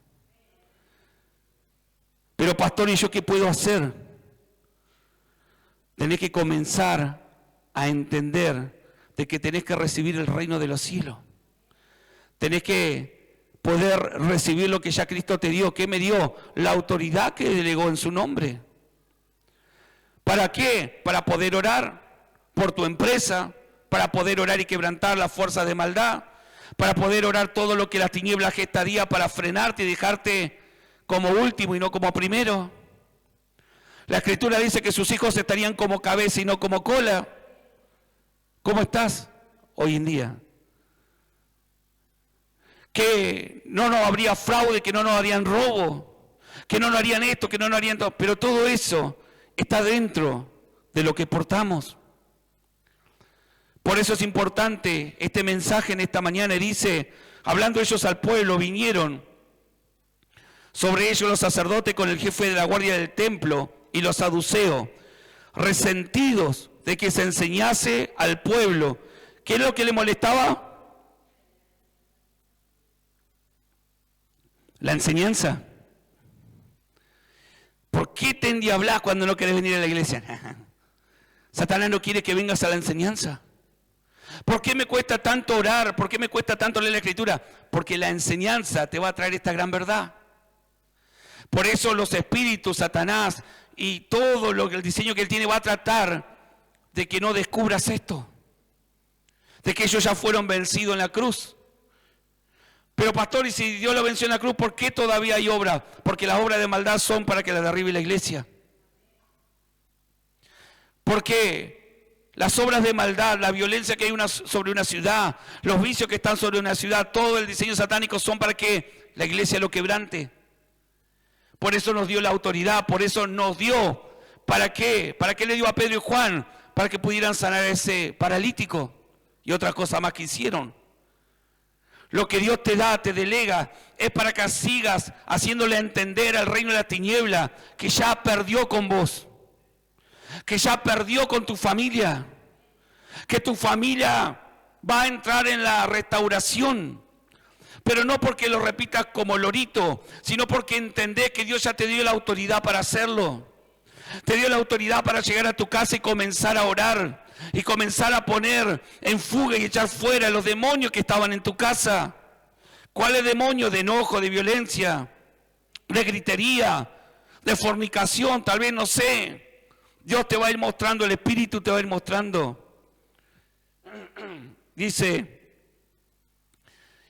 S2: Pero pastor, ¿y yo qué puedo hacer? Tenés que comenzar a entender de que tenés que recibir el reino de los cielos. Tenés que poder recibir lo que ya Cristo te dio. ¿Qué me dio? La autoridad que delegó en su nombre. ¿Para qué? Para poder orar por tu empresa, para poder orar y quebrantar las fuerzas de maldad, para poder orar todo lo que las tinieblas gestaría para frenarte y dejarte como último y no como primero. La Escritura dice que sus hijos estarían como cabeza y no como cola. ¿Cómo estás hoy en día? Que no habría fraude, que no nos harían robo, que no nos harían esto, que no nos harían todo. Pero todo eso está dentro de lo que portamos. Por eso es importante este mensaje en esta mañana. Dice, hablando ellos al pueblo, vinieron sobre ellos los sacerdotes con el jefe de la guardia del templo y los saduceos, resentidos de que se enseñase al pueblo. ¿Qué es lo que le molestaba? La enseñanza. ¿Por qué te endiablás cuando no querés venir a la iglesia? Satanás no quiere que vengas a la enseñanza. ¿Por qué me cuesta tanto orar? ¿Por qué me cuesta tanto leer la Escritura? Porque la enseñanza te va a traer esta gran verdad. Por eso los espíritus, Satanás y todo el diseño que él tiene va a tratar de que no descubras esto, de que ellos ya fueron vencidos en la cruz. Pero pastor, y si Dios lo venció en la cruz, ¿por qué todavía hay obra? Porque las obras de maldad son para que las derribe la iglesia. Porque las obras de maldad, la violencia que hay sobre una ciudad, los vicios que están sobre una ciudad, todo el diseño satánico son para que la iglesia lo quebrante. Por eso nos dio la autoridad, por eso nos dio. ¿Para qué? ¿Para qué le dio a Pedro y Juan? Para que pudieran sanar a ese paralítico y otras cosas más que hicieron. Lo que Dios te da, te delega, es para que sigas haciéndole entender al reino de la tiniebla que ya perdió con vos, que ya perdió con tu familia, que tu familia va a entrar en la restauración. Pero no porque lo repitas como lorito, sino porque entendés que Dios ya te dio la autoridad para hacerlo. Te dio la autoridad para llegar a tu casa y comenzar a orar. Y comenzar a poner en fuga y echar fuera los demonios que estaban en tu casa. ¿Cuáles demonios? De enojo, de violencia, de gritería, de fornicación, tal vez, no sé. Dios te va a ir mostrando, el Espíritu te va a ir mostrando. Dice,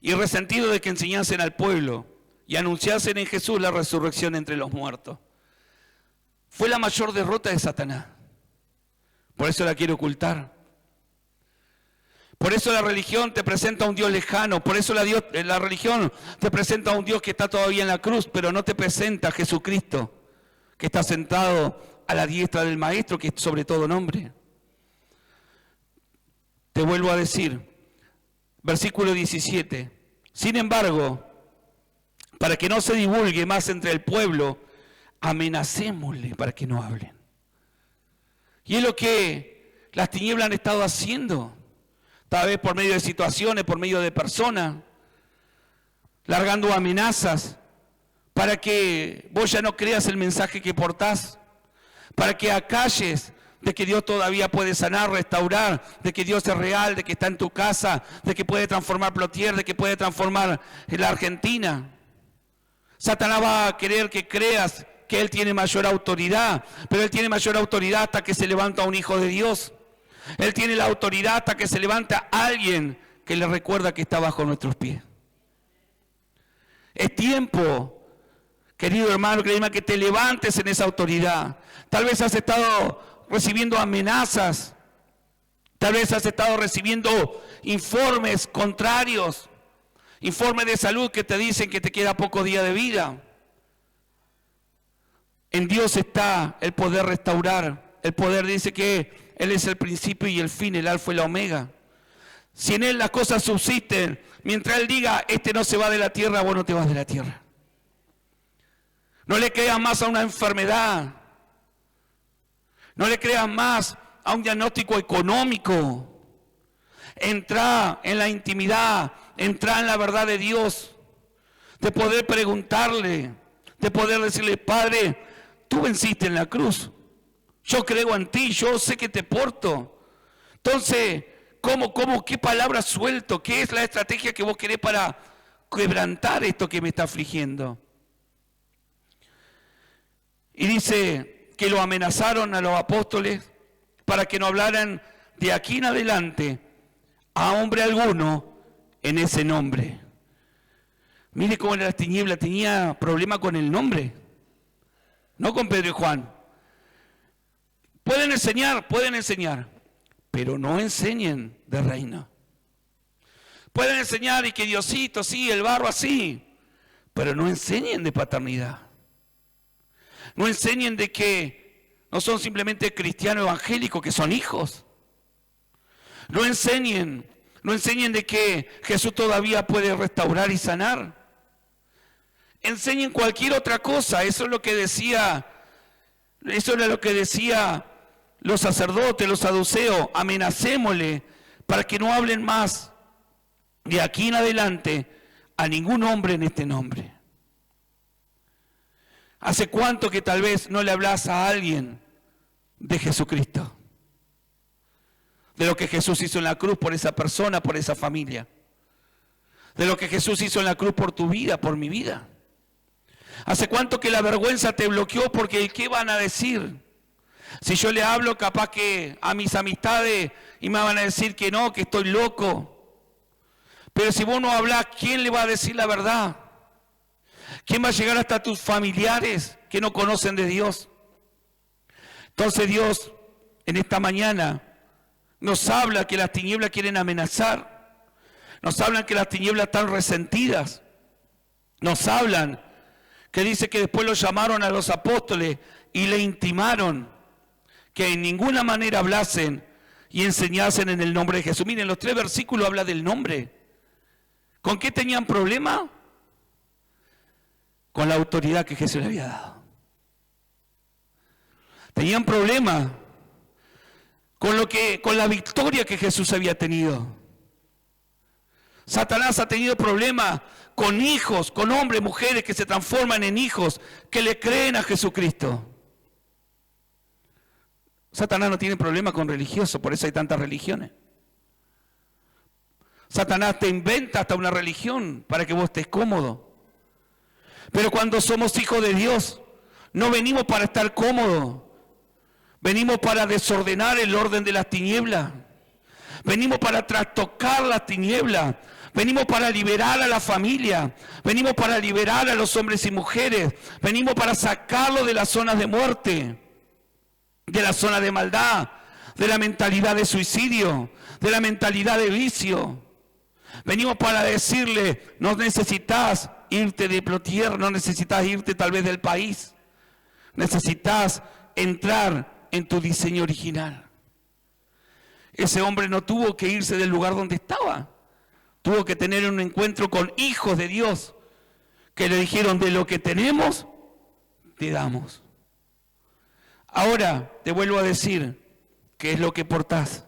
S2: y resentido de que enseñasen al pueblo y anunciasen en Jesús la resurrección entre los muertos. Fue la mayor derrota de Satanás. Por eso la quiere ocultar. Por eso la religión te presenta a un Dios lejano. Por eso la religión te presenta a un Dios que está todavía en la cruz, pero no te presenta a Jesucristo, que está sentado a la diestra del Maestro, que es sobre todo nombre. Te vuelvo a decir, versículo 17. Sin embargo, para que no se divulgue más entre el pueblo, amenacémosle para que no hablen. Y es lo que las tinieblas han estado haciendo, tal vez por medio de situaciones, por medio de personas, largando amenazas para que vos ya no creas el mensaje que portás, para que acalles de que Dios todavía puede sanar, restaurar, de que Dios es real, de que está en tu casa, de que puede transformar Plotier, de que puede transformar la Argentina. Satanás va a querer que creas que Él tiene mayor autoridad, pero Él tiene mayor autoridad hasta que se levanta un hijo de Dios. Él tiene la autoridad hasta que se levanta alguien que le recuerda que está bajo nuestros pies. Es tiempo, querido hermano, que te levantes en esa autoridad. Tal vez has estado recibiendo amenazas, tal vez has estado recibiendo informes contrarios, informes de salud que te dicen que te queda poco día de vida. En Dios está el poder restaurar. El poder dice que Él es el principio y el fin, el alfa y la omega. Si en Él las cosas subsisten, mientras Él diga, este no se va de la tierra, vos no te vas de la tierra. No le creas más a una enfermedad. No le creas más a un diagnóstico económico. Entrá en la intimidad, entrá en la verdad de Dios. De poder preguntarle, de poder decirle, Padre, tú venciste en la cruz. Yo creo en ti, yo sé que te porto. Entonces, qué palabra suelto? ¿Qué es la estrategia que vos querés para quebrantar esto que me está afligiendo? Y dice que lo amenazaron a los apóstoles para que no hablaran de aquí en adelante a hombre alguno en ese nombre. Mire cómo era las tinieblas, tenía problema con el nombre, no con Pedro y Juan. Pueden enseñar, pero no enseñen de reino. Pueden enseñar y que Diosito, sí, el barro así, pero no enseñen de paternidad. No enseñen de que no son simplemente cristianos evangélicos, que son hijos. No enseñen de que Jesús todavía puede restaurar y sanar. Enseñen cualquier otra cosa. Eso era lo que decía los sacerdotes, los saduceos. Amenacémosle para que no hablen más de aquí en adelante a ningún hombre en este nombre. ¿Hace cuánto que tal vez no le hablas a alguien de Jesucristo? De lo que Jesús hizo en la cruz por esa persona, por esa familia. De lo que Jesús hizo en la cruz por tu vida, por mi vida. ¿Hace cuánto que la vergüenza te bloqueó porque qué van a decir? Si yo le hablo capaz que a mis amistades y me van a decir que no, que estoy loco. Pero si vos no hablás, ¿quién le va a decir la verdad? ¿Quién va a llegar hasta tus familiares que no conocen de Dios? Entonces Dios en esta mañana nos habla que las tinieblas quieren amenazar. Nos hablan que las tinieblas están resentidas. Nos hablan que dice que después los llamaron a los apóstoles y le intimaron que en ninguna manera hablasen y enseñasen en el nombre de Jesús. Miren, los 3 versículos hablan del nombre. ¿Con qué tenían problema? Con la autoridad que Jesús le había dado. Tenían problema con la victoria que Jesús había tenido. Satanás ha tenido problemas con hijos, con hombres, mujeres que se transforman en hijos, que le creen a Jesucristo. Satanás no tiene problema con religiosos, por eso hay tantas religiones. Satanás te inventa hasta una religión para que vos estés cómodo. Pero cuando somos hijos de Dios, no venimos para estar cómodos. Venimos para desordenar el orden de las tinieblas. Venimos para trastocar las tinieblas. Venimos para liberar a la familia. Venimos para liberar a los hombres y mujeres. Venimos para sacarlos de las zonas de muerte, de la zona de maldad, de la mentalidad de suicidio, de la mentalidad de vicio. Venimos para decirle, no necesitas irte de Plotier, no necesitas irte tal vez del país. Necesitas entrar en tu diseño original. Ese hombre no tuvo que irse del lugar donde estaba. Tuvo que tener un encuentro con hijos de Dios que le dijeron, de lo que tenemos, te damos. Ahora, te vuelvo a decir, que es lo que portás.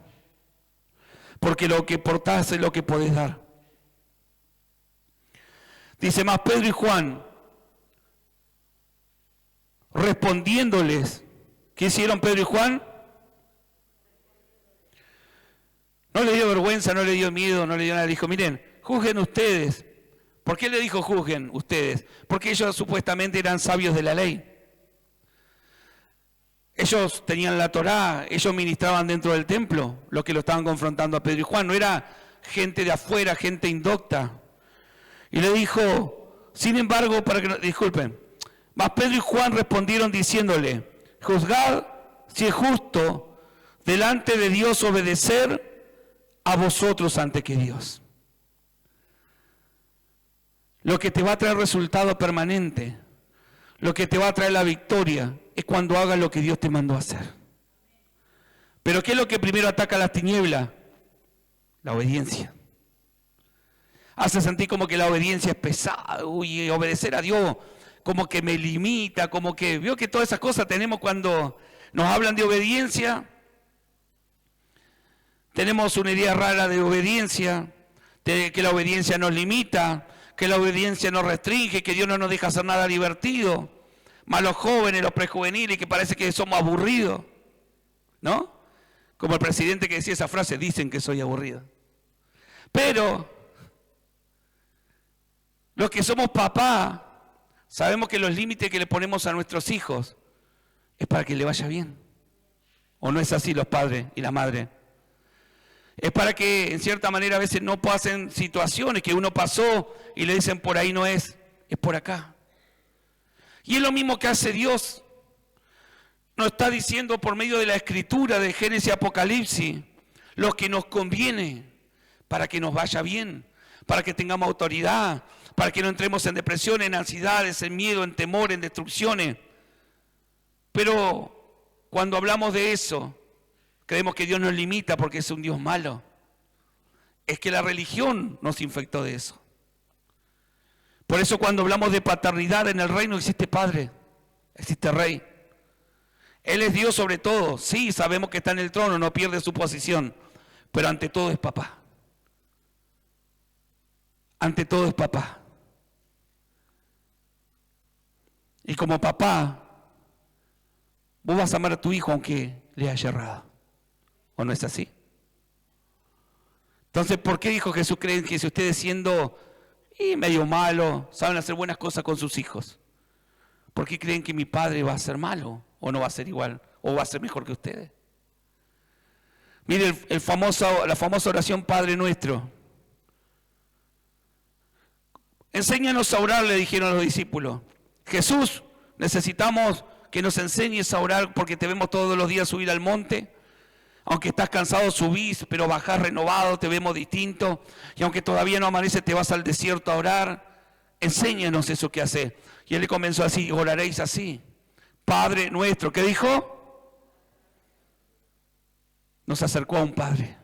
S2: Porque lo que portás es lo que podés dar. Dice más Pedro y Juan, respondiéndoles, ¿qué hicieron Pedro y Juan? No le dio vergüenza, no le dio miedo, no le dio nada. Le dijo, miren, juzguen ustedes. ¿Por qué le dijo juzguen ustedes? Porque ellos supuestamente eran sabios de la ley. Ellos tenían la Torá, ellos ministraban dentro del templo, los que lo estaban confrontando a Pedro y Juan. No era gente de afuera, gente indocta. Y le dijo, sin embargo, para que no, disculpen, mas Pedro y Juan respondieron diciéndole, juzgad si es justo delante de Dios obedecer a vosotros antes que Dios. Lo que te va a traer resultado permanente, lo que te va a traer la victoria, es cuando hagas lo que Dios te mandó a hacer. Pero ¿qué es lo que primero ataca las tinieblas? La obediencia. Hace sentir como que la obediencia es pesada, uy, obedecer a Dios como que me limita, como que, veo que todas esas cosas tenemos cuando nos hablan de obediencia. Tenemos una idea rara de obediencia, de que la obediencia nos limita, que la obediencia nos restringe, que Dios no nos deja hacer nada divertido. Más los jóvenes, los prejuveniles, que parece que somos aburridos, ¿no? Como el presidente que decía esa frase, dicen que soy aburrido. Pero los que somos papá, sabemos que los límites que le ponemos a nuestros hijos es para que le vaya bien. ¿O no es así los padres y la madre? Es para que en cierta manera a veces no pasen situaciones que uno pasó y le dicen por ahí no es por acá. Y es lo mismo que hace Dios. Nos está diciendo por medio de la escritura de Génesis y Apocalipsis lo que nos conviene para que nos vaya bien, para que tengamos autoridad, para que no entremos en depresión, en ansiedades, en miedo, en temor, en destrucciones. Pero cuando hablamos de eso, creemos que Dios nos limita porque es un Dios malo. Es que la religión nos infectó de eso. Por eso cuando hablamos de paternidad en el reino existe padre, existe rey. Él es Dios sobre todo. Sí, sabemos que está en el trono, no pierde su posición, pero ante todo es papá. Ante todo es papá. Y como papá, vos vas a amar a tu hijo aunque le haya errado. ¿O no es así? Entonces, ¿por qué dijo Jesús? Creen que si ustedes siendo medio malos, saben hacer buenas cosas con sus hijos, ¿por qué creen que mi padre va a ser malo? ¿O no va a ser igual? ¿O va a ser mejor que ustedes? Mire la famosa oración Padre Nuestro. Enséñanos a orar, le dijeron a los discípulos. Jesús, necesitamos que nos enseñes a orar porque te vemos todos los días subir al monte. Aunque estás cansado subís, pero bajás renovado, te vemos distinto. Y aunque todavía no amanece, te vas al desierto a orar. Enséñanos eso que hace. Y él le comenzó así, oraréis así. Padre nuestro, ¿qué dijo? Nos acercó a un padre.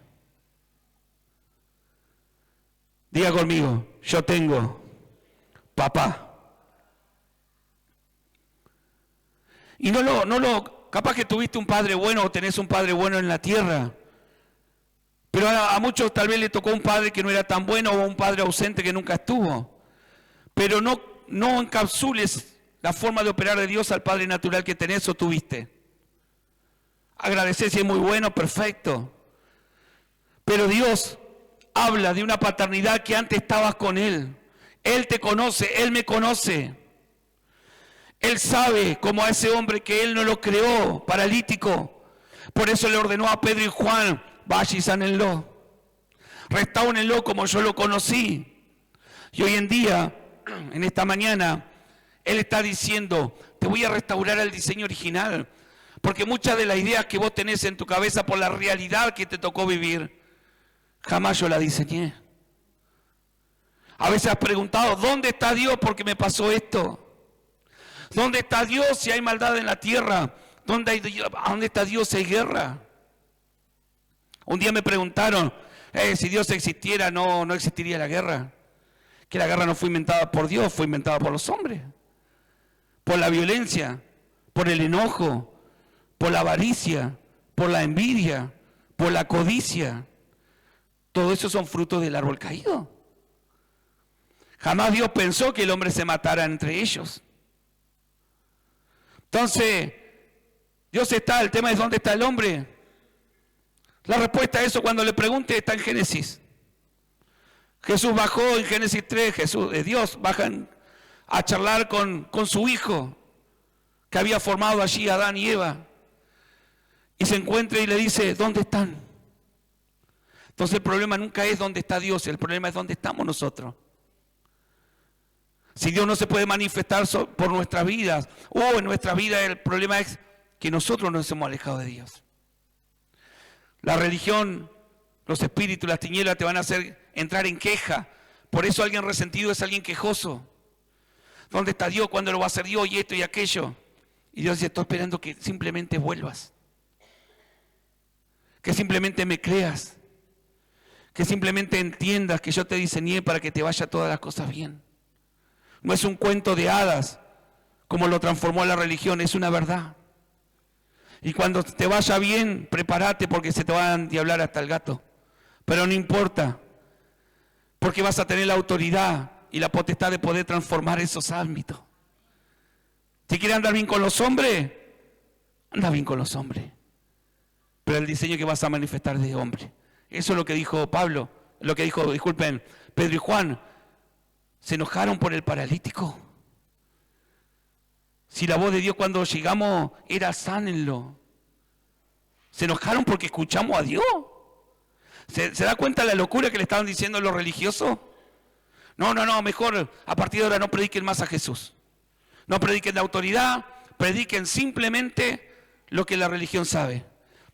S2: Diga conmigo, yo tengo papá. Y capaz que tuviste un padre bueno o tenés un padre bueno en la tierra, pero a muchos tal vez le tocó un padre que no era tan bueno o un padre ausente que nunca estuvo. Pero no encapsules la forma de operar de Dios al padre natural que tenés o tuviste. Agradecer si es muy bueno, perfecto. Pero Dios habla de una paternidad que antes estabas con Él. Él te conoce, Él me conoce. Él sabe como a ese hombre que Él no lo creó, paralítico. Por eso le ordenó a Pedro y Juan, vaya y sánenlo. Restáurenlo como yo lo conocí. Y hoy en día, en esta mañana, Él está diciendo, te voy a restaurar al diseño original. Porque muchas de las ideas que vos tenés en tu cabeza por la realidad que te tocó vivir, jamás yo la diseñé. A veces has preguntado, ¿dónde está Dios porque me pasó esto? ¿Dónde está Dios si hay maldad en la tierra? ¿Dónde está Dios si hay guerra? Un día me preguntaron, si Dios existiera, no existiría la guerra. Que la guerra no fue inventada por Dios, fue inventada por los hombres. Por la violencia, por el enojo, por la avaricia, por la envidia, por la codicia. Todo eso son frutos del árbol caído. Jamás Dios pensó que el hombre se matara entre ellos. Entonces, Dios está, el tema es ¿dónde está el hombre? La respuesta a eso cuando le pregunte está en Génesis. Jesús bajó en Génesis 3, Dios baja a charlar con su hijo, que había formado allí a Adán y Eva, y se encuentra y le dice, ¿dónde están? Entonces el problema nunca es dónde está Dios, el problema es dónde estamos nosotros. Si Dios no se puede manifestar por nuestras vidas, o en nuestra vida el problema es que nosotros nos hemos alejado de Dios. La religión, los espíritus, las tinieblas te van a hacer entrar en queja. Por eso alguien resentido es alguien quejoso. ¿Dónde está Dios? ¿Cuándo lo va a hacer Dios? Y esto y aquello. Y Dios dice, estoy esperando que simplemente vuelvas. Que simplemente me creas. Que simplemente entiendas que yo te diseñé para que te vaya todas las cosas bien. No es un cuento de hadas, como lo transformó la religión, es una verdad. Y cuando te vaya bien, prepárate porque se te va a endiablar hasta el gato. Pero no importa, porque vas a tener la autoridad y la potestad de poder transformar esos ámbitos. Si quieres andar bien con los hombres, anda bien con los hombres. Pero el diseño que vas a manifestar de hombre. Eso es lo que dijo Pablo, Pedro y Juan. Se enojaron por el paralítico. Si la voz de Dios cuando llegamos era sánenlo. Se enojaron porque escuchamos a Dios. ¿Se da cuenta de la locura que le estaban diciendo los religiosos? No, mejor a partir de ahora no prediquen más a Jesús. No prediquen la autoridad, prediquen simplemente lo que la religión sabe.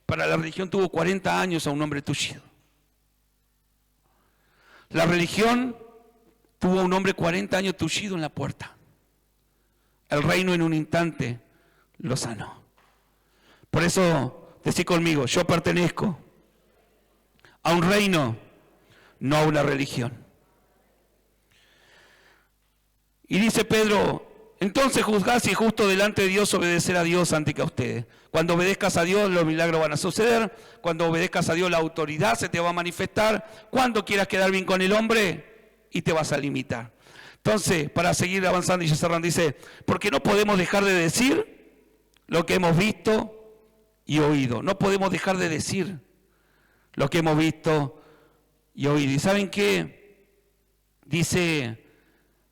S2: Para la religión tuvo 40 años a un hombre tullido. La religión tuvo a un hombre 40 años tullido en la puerta. El reino en un instante lo sanó. Por eso, decí conmigo, yo pertenezco a un reino, no a una religión. Y dice Pedro, entonces juzgad si es justo delante de Dios obedecer a Dios antes que a ustedes. Cuando obedezcas a Dios, los milagros van a suceder. Cuando obedezcas a Dios, la autoridad se te va a manifestar. Cuando quieras quedar bien con el hombre, y te vas a limitar. Entonces, para seguir avanzando y ya cerrando, dice, porque no podemos dejar de decir lo que hemos visto y oído. No podemos dejar de decir lo que hemos visto y oído. ¿Y saben qué? Dice,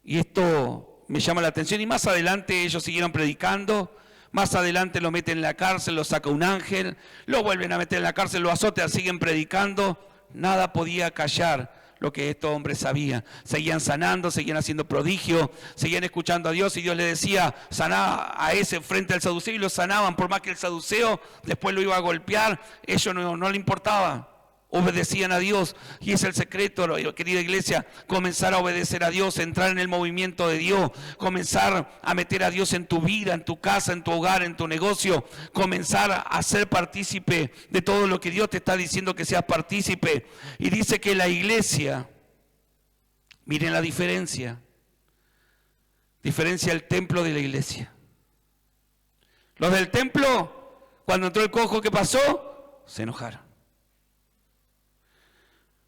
S2: y esto me llama la atención, y más adelante ellos siguieron predicando, más adelante lo meten en la cárcel, lo saca un ángel, lo vuelven a meter en la cárcel, lo azotan, siguen predicando, nada podía callar lo que estos hombres sabían. Seguían sanando, seguían haciendo prodigios, seguían escuchando a Dios, y Dios le decía, saná a ese frente al saduceo, y lo sanaban, por más que el saduceo después lo iba a golpear, ellos no le importaba. Obedecían a Dios, y es el secreto, querida iglesia, comenzar a obedecer a Dios, entrar en el movimiento de Dios, comenzar a meter a Dios en tu vida, en tu casa, en tu hogar, en tu negocio, comenzar a ser partícipe de todo lo que Dios te está diciendo que seas partícipe. Y dice que la iglesia, miren la diferencia el templo de la iglesia. Los del templo, cuando entró el cojo, ¿qué pasó? Se enojaron.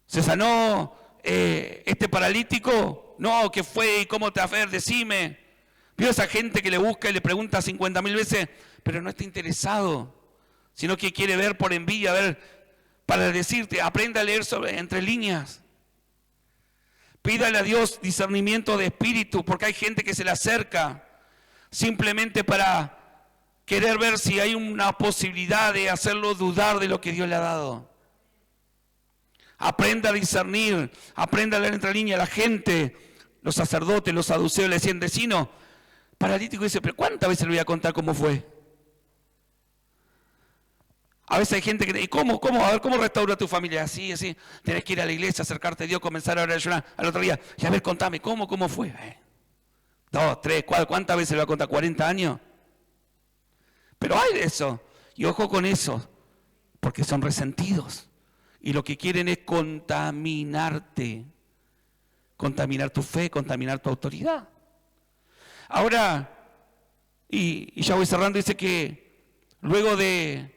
S2: ¿Se sanó este paralítico? No, ¿qué fue? ¿Y cómo te fue? Decime. Vio esa gente que le busca y le pregunta 50.000 veces, pero no está interesado, sino que quiere ver por envidia, ver para decirte, aprenda a leer entre líneas. Pídale a Dios discernimiento de espíritu, porque hay gente que se le acerca simplemente para querer ver si hay una posibilidad de hacerlo dudar de lo que Dios le ha dado. Aprenda a discernir, aprenda a leer entre líneas. La gente, los sacerdotes, los saduceos le decían, vecino, paralítico, dice, pero ¿cuántas veces le voy a contar cómo fue? A veces hay gente que dice, ¿cómo? A ver, ¿cómo restaura tu familia? Así, tenés que ir a la iglesia, acercarte a Dios, comenzar a orar, ayunar. Al otro día, y a ver, contame, ¿cómo fue? 2, 3, 4, ¿cuántas veces le voy a contar? ¿40 años? Pero hay de eso, y ojo con eso, porque son resentidos. Y lo que quieren es contaminarte, contaminar tu fe, contaminar tu autoridad. Ahora, y ya voy cerrando, dice que luego de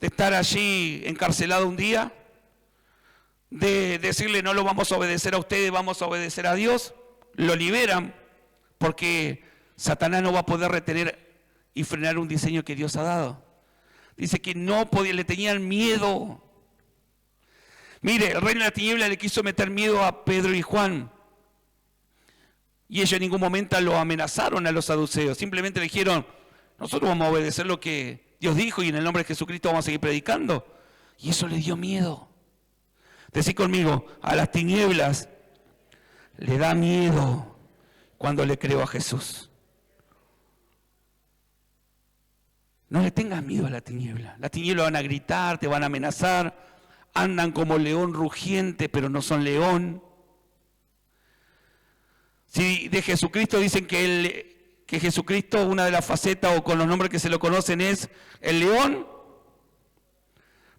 S2: de estar allí encarcelado un día, de decirle no lo vamos a obedecer a ustedes, vamos a obedecer a Dios, lo liberan porque Satanás no va a poder retener y frenar un diseño que Dios ha dado. Dice que no podía, le tenían miedo. Mire, el reino de la tiniebla le quiso meter miedo a Pedro y Juan. Y ellos en ningún momento lo amenazaron a los saduceos. Simplemente le dijeron, nosotros vamos a obedecer lo que Dios dijo y en el nombre de Jesucristo vamos a seguir predicando. Y eso le dio miedo. Decí conmigo, a las tinieblas le da miedo cuando le creo a Jesús. No le tengas miedo a la tiniebla. Las tinieblas van a gritar, te van a amenazar, andan como león rugiente, pero no son león. Si de Jesucristo dicen que Jesucristo, una de las facetas o con los nombres que se lo conocen es el león,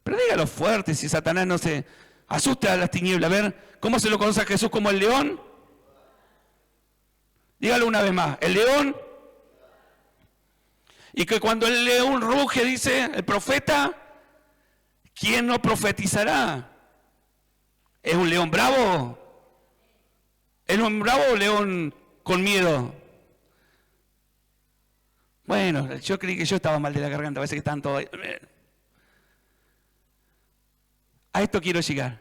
S2: pero dígalo fuerte, si Satanás no se asusta a las tinieblas. A ver, ¿cómo se lo conoce a Jesús como el león? Dígalo una vez más, el león. Y que cuando el león ruge, dice el profeta, ¿quién no profetizará? ¿Es un león bravo? ¿Es un bravo o león con miedo? Bueno, yo creí que yo estaba mal de la garganta, parece que están todos ahí. A esto quiero llegar.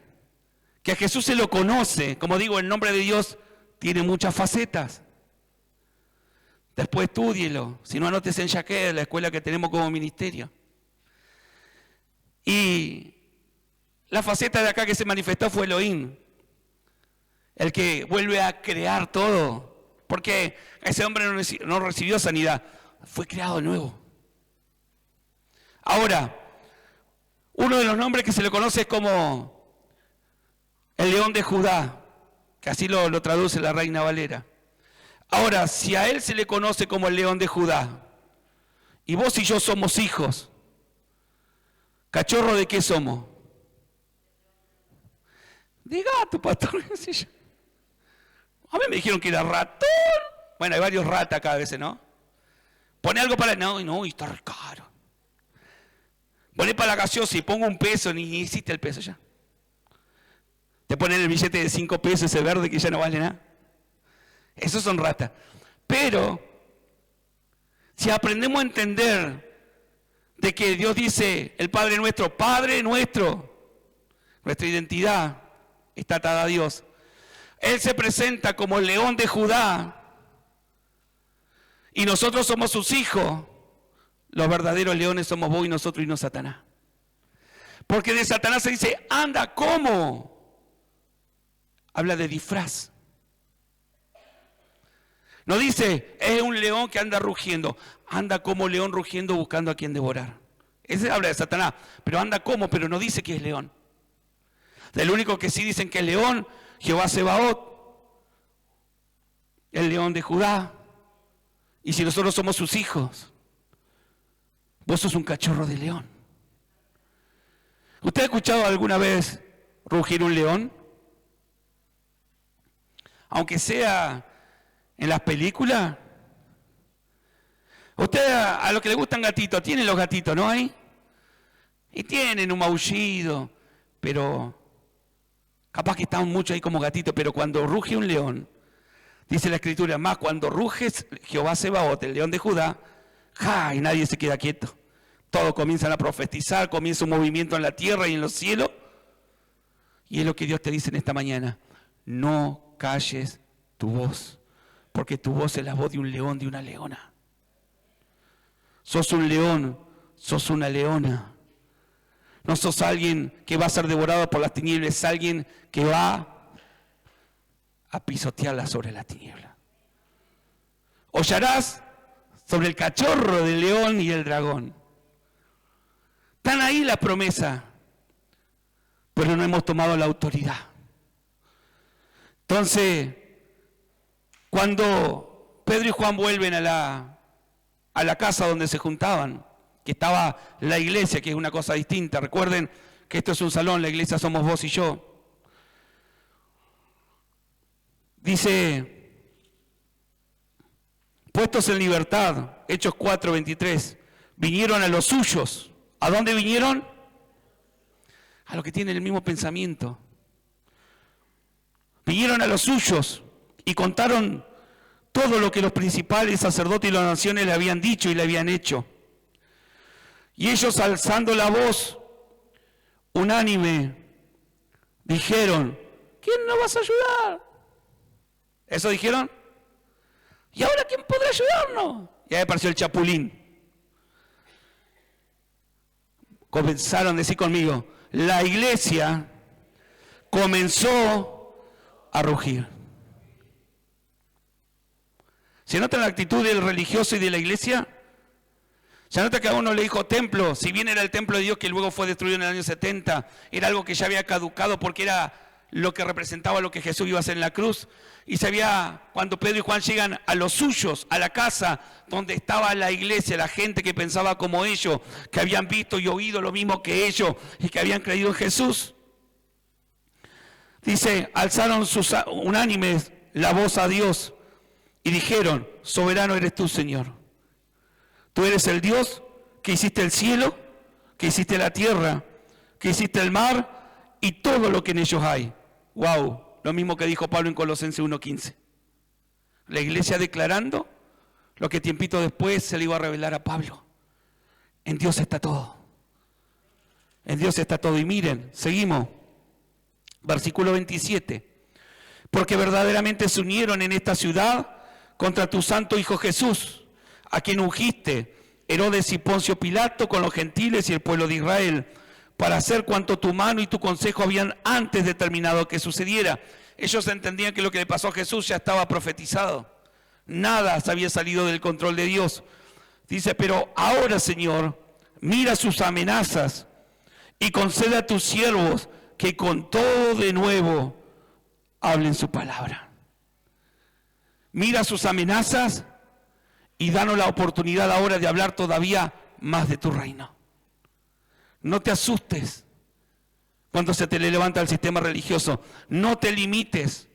S2: Que a Jesús se lo conoce, como digo, el nombre de Dios tiene muchas facetas. Después estúdielo, si no anotes en Yaqué, la escuela que tenemos como ministerio. Y la faceta de acá que se manifestó fue Elohim, el que vuelve a crear todo, porque ese hombre no recibió sanidad, fue creado de nuevo. Ahora, uno de los nombres que se le conoce es como el león de Judá, que así lo traduce la Reina Valera. Ahora, si a él se le conoce como el león de Judá, y vos y yo somos hijos, ¿cachorro de qué somos? De gato, pastor. A mí me dijeron que era ratón. Bueno, hay varios ratas acá a veces, ¿no? Pone algo para... No, está re caro. Poné para la gaseosa y pongo un peso, ni hiciste el peso ya. Te ponen el billete de 5 pesos, ese verde que ya no vale nada. Esos son ratas. Pero, si aprendemos a entender de que Dios dice, el Padre nuestro, nuestra identidad está atada a Dios. Él se presenta como el león de Judá y nosotros somos sus hijos. Los verdaderos leones somos vos y nosotros y no Satanás. Porque de Satanás se dice, anda, ¿cómo? Habla de disfraz. No dice, es un león que anda rugiendo. Anda como león rugiendo buscando a quien devorar. Ese habla de Satanás. Pero anda como, pero no dice que es león. Del único que sí dicen que es león, Jehová Sebaot, el león de Judá. Y si nosotros somos sus hijos, vos sos un cachorro de león. ¿Usted ha escuchado alguna vez rugir un león? Aunque sea en las películas. Usted a los que le gustan gatitos, tienen los gatitos, ¿no hay? Y tienen un maullido, pero capaz que están mucho ahí como gatitos, pero cuando ruge un león, dice la Escritura, más cuando ruge Jehová Sebaot, el león de Judá, ¡ja! Y nadie se queda quieto. Todos comienzan a profetizar, comienza un movimiento en la tierra y en los cielos. Y es lo que Dios te dice en esta mañana, no calles tu voz, porque tu voz es la voz de un león, de una leona. Sos un león, sos una leona. No sos alguien que va a ser devorado por las tinieblas, es alguien que va a pisotearla sobre la tiniebla. Hollarás sobre el cachorro del león y el dragón. Están ahí las promesas, pero no hemos tomado la autoridad. Entonces, cuando Pedro y Juan vuelven a la casa donde se juntaban, que estaba la iglesia, que es una cosa distinta. Recuerden que esto es un salón, la iglesia somos vos y yo. Dice, puestos en libertad, Hechos 4:23, vinieron a los suyos. ¿A dónde vinieron? a los que tienen el mismo pensamiento. Vinieron a los suyos y contaron todo lo que los principales sacerdotes y las naciones le habían dicho y le habían hecho. Y ellos, alzando la voz, unánime, dijeron: ¿quién nos vas a ayudar? ¿Eso dijeron? ¿Y ahora quién podrá ayudarnos? Y ahí apareció el chapulín. Comenzaron a decir conmigo: la iglesia comenzó a rugir. ¿Se nota la actitud del religioso y de la iglesia? Se nota que a uno le dijo templo, si bien era el templo de Dios que luego fue destruido en el año 70, era algo que ya había caducado porque era lo que representaba lo que Jesús iba a hacer en la cruz. Y cuando Pedro y Juan llegan a los suyos, a la casa donde estaba la iglesia, la gente que pensaba como ellos, que habían visto y oído lo mismo que ellos y que habían creído en Jesús. Dice, alzaron sus unánimes la voz a Dios y dijeron: soberano eres tú, Señor. Tú eres el Dios que hiciste el cielo, que hiciste la tierra, que hiciste el mar y todo lo que en ellos hay. Wow, lo mismo que dijo Pablo en Colosenses 1:15. La iglesia declarando lo que tiempito después se le iba a revelar a Pablo. En Dios está todo. En Dios está todo. Y miren, seguimos. Versículo 27. Porque verdaderamente se unieron en esta ciudad contra tu santo Hijo Jesús, a quien ungiste, Herodes y Poncio Pilato, con los gentiles y el pueblo de Israel, para hacer cuanto tu mano y tu consejo habían antes determinado que sucediera. Ellos entendían que lo que le pasó a Jesús ya estaba profetizado. Nada se había salido del control de Dios. Dice, pero ahora, Señor, mira sus amenazas y concede a tus siervos que con todo de nuevo hablen su palabra. Mira sus amenazas y danos la oportunidad ahora de hablar todavía más de tu reino. No te asustes cuando se te le levanta el sistema religioso. No te limites.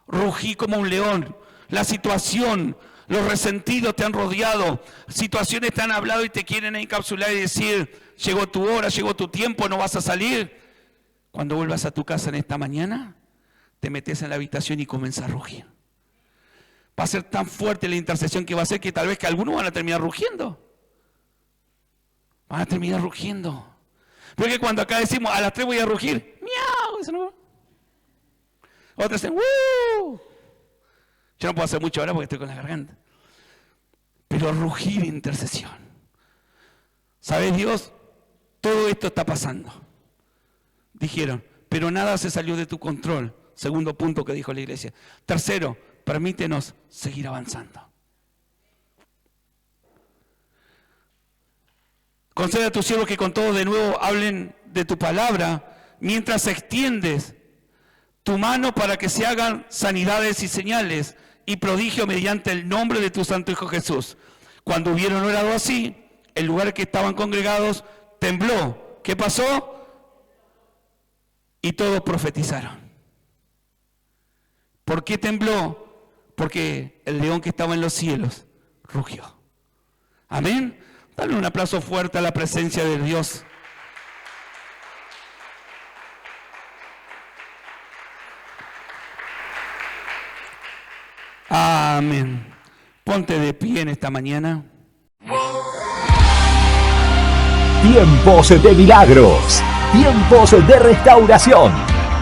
S2: Rugí como un león. La situación, los resentidos te han rodeado. Situaciones te han hablado y te quieren encapsular y decir: llegó tu hora, llegó tu tiempo, no vas a salir. Cuando vuelvas a tu casa en esta mañana, te metes en la habitación y comienzas a rugir. Va a ser tan fuerte la intercesión que va a ser que tal vez que algunos van a terminar rugiendo. Van a terminar rugiendo. Porque cuando acá decimos a las 3 voy a rugir, ¡miau! Eso no. Otros dicen, ¡wuuu! Yo no puedo hacer mucho ahora porque estoy con la garganta. Pero rugir intercesión. ¿Sabes, Dios? Todo esto está pasando. Dijeron, pero nada se salió de tu control. Segundo punto que dijo la iglesia. Tercero, permítenos seguir avanzando. Concede a tus siervos que con todos de nuevo hablen de tu palabra, mientras extiendes tu mano para que se hagan sanidades y señales y prodigio mediante el nombre de tu santo Hijo Jesús. Cuando hubieron orado así, el lugar que estaban congregados tembló. ¿Qué pasó? Y todos profetizaron. ¿Por qué tembló? Porque el león que estaba en los cielos rugió. Amén. Dale un aplauso fuerte a la presencia de Dios. Amén. Ponte de pie en esta mañana.
S1: Tiempos de milagros. Tiempos de restauración.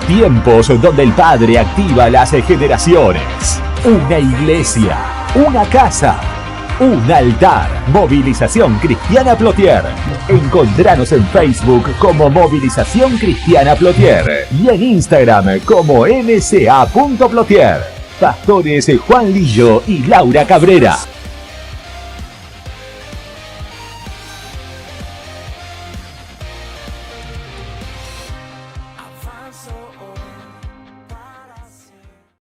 S1: Tiempos donde el Padre activa las generaciones. Una iglesia, una casa, un altar. Movilización Cristiana Plotier. Encontranos en Facebook como Movilización Cristiana Plotier y en Instagram como mca.plotier. Pastores Juan Lillo y Laura Cabrera.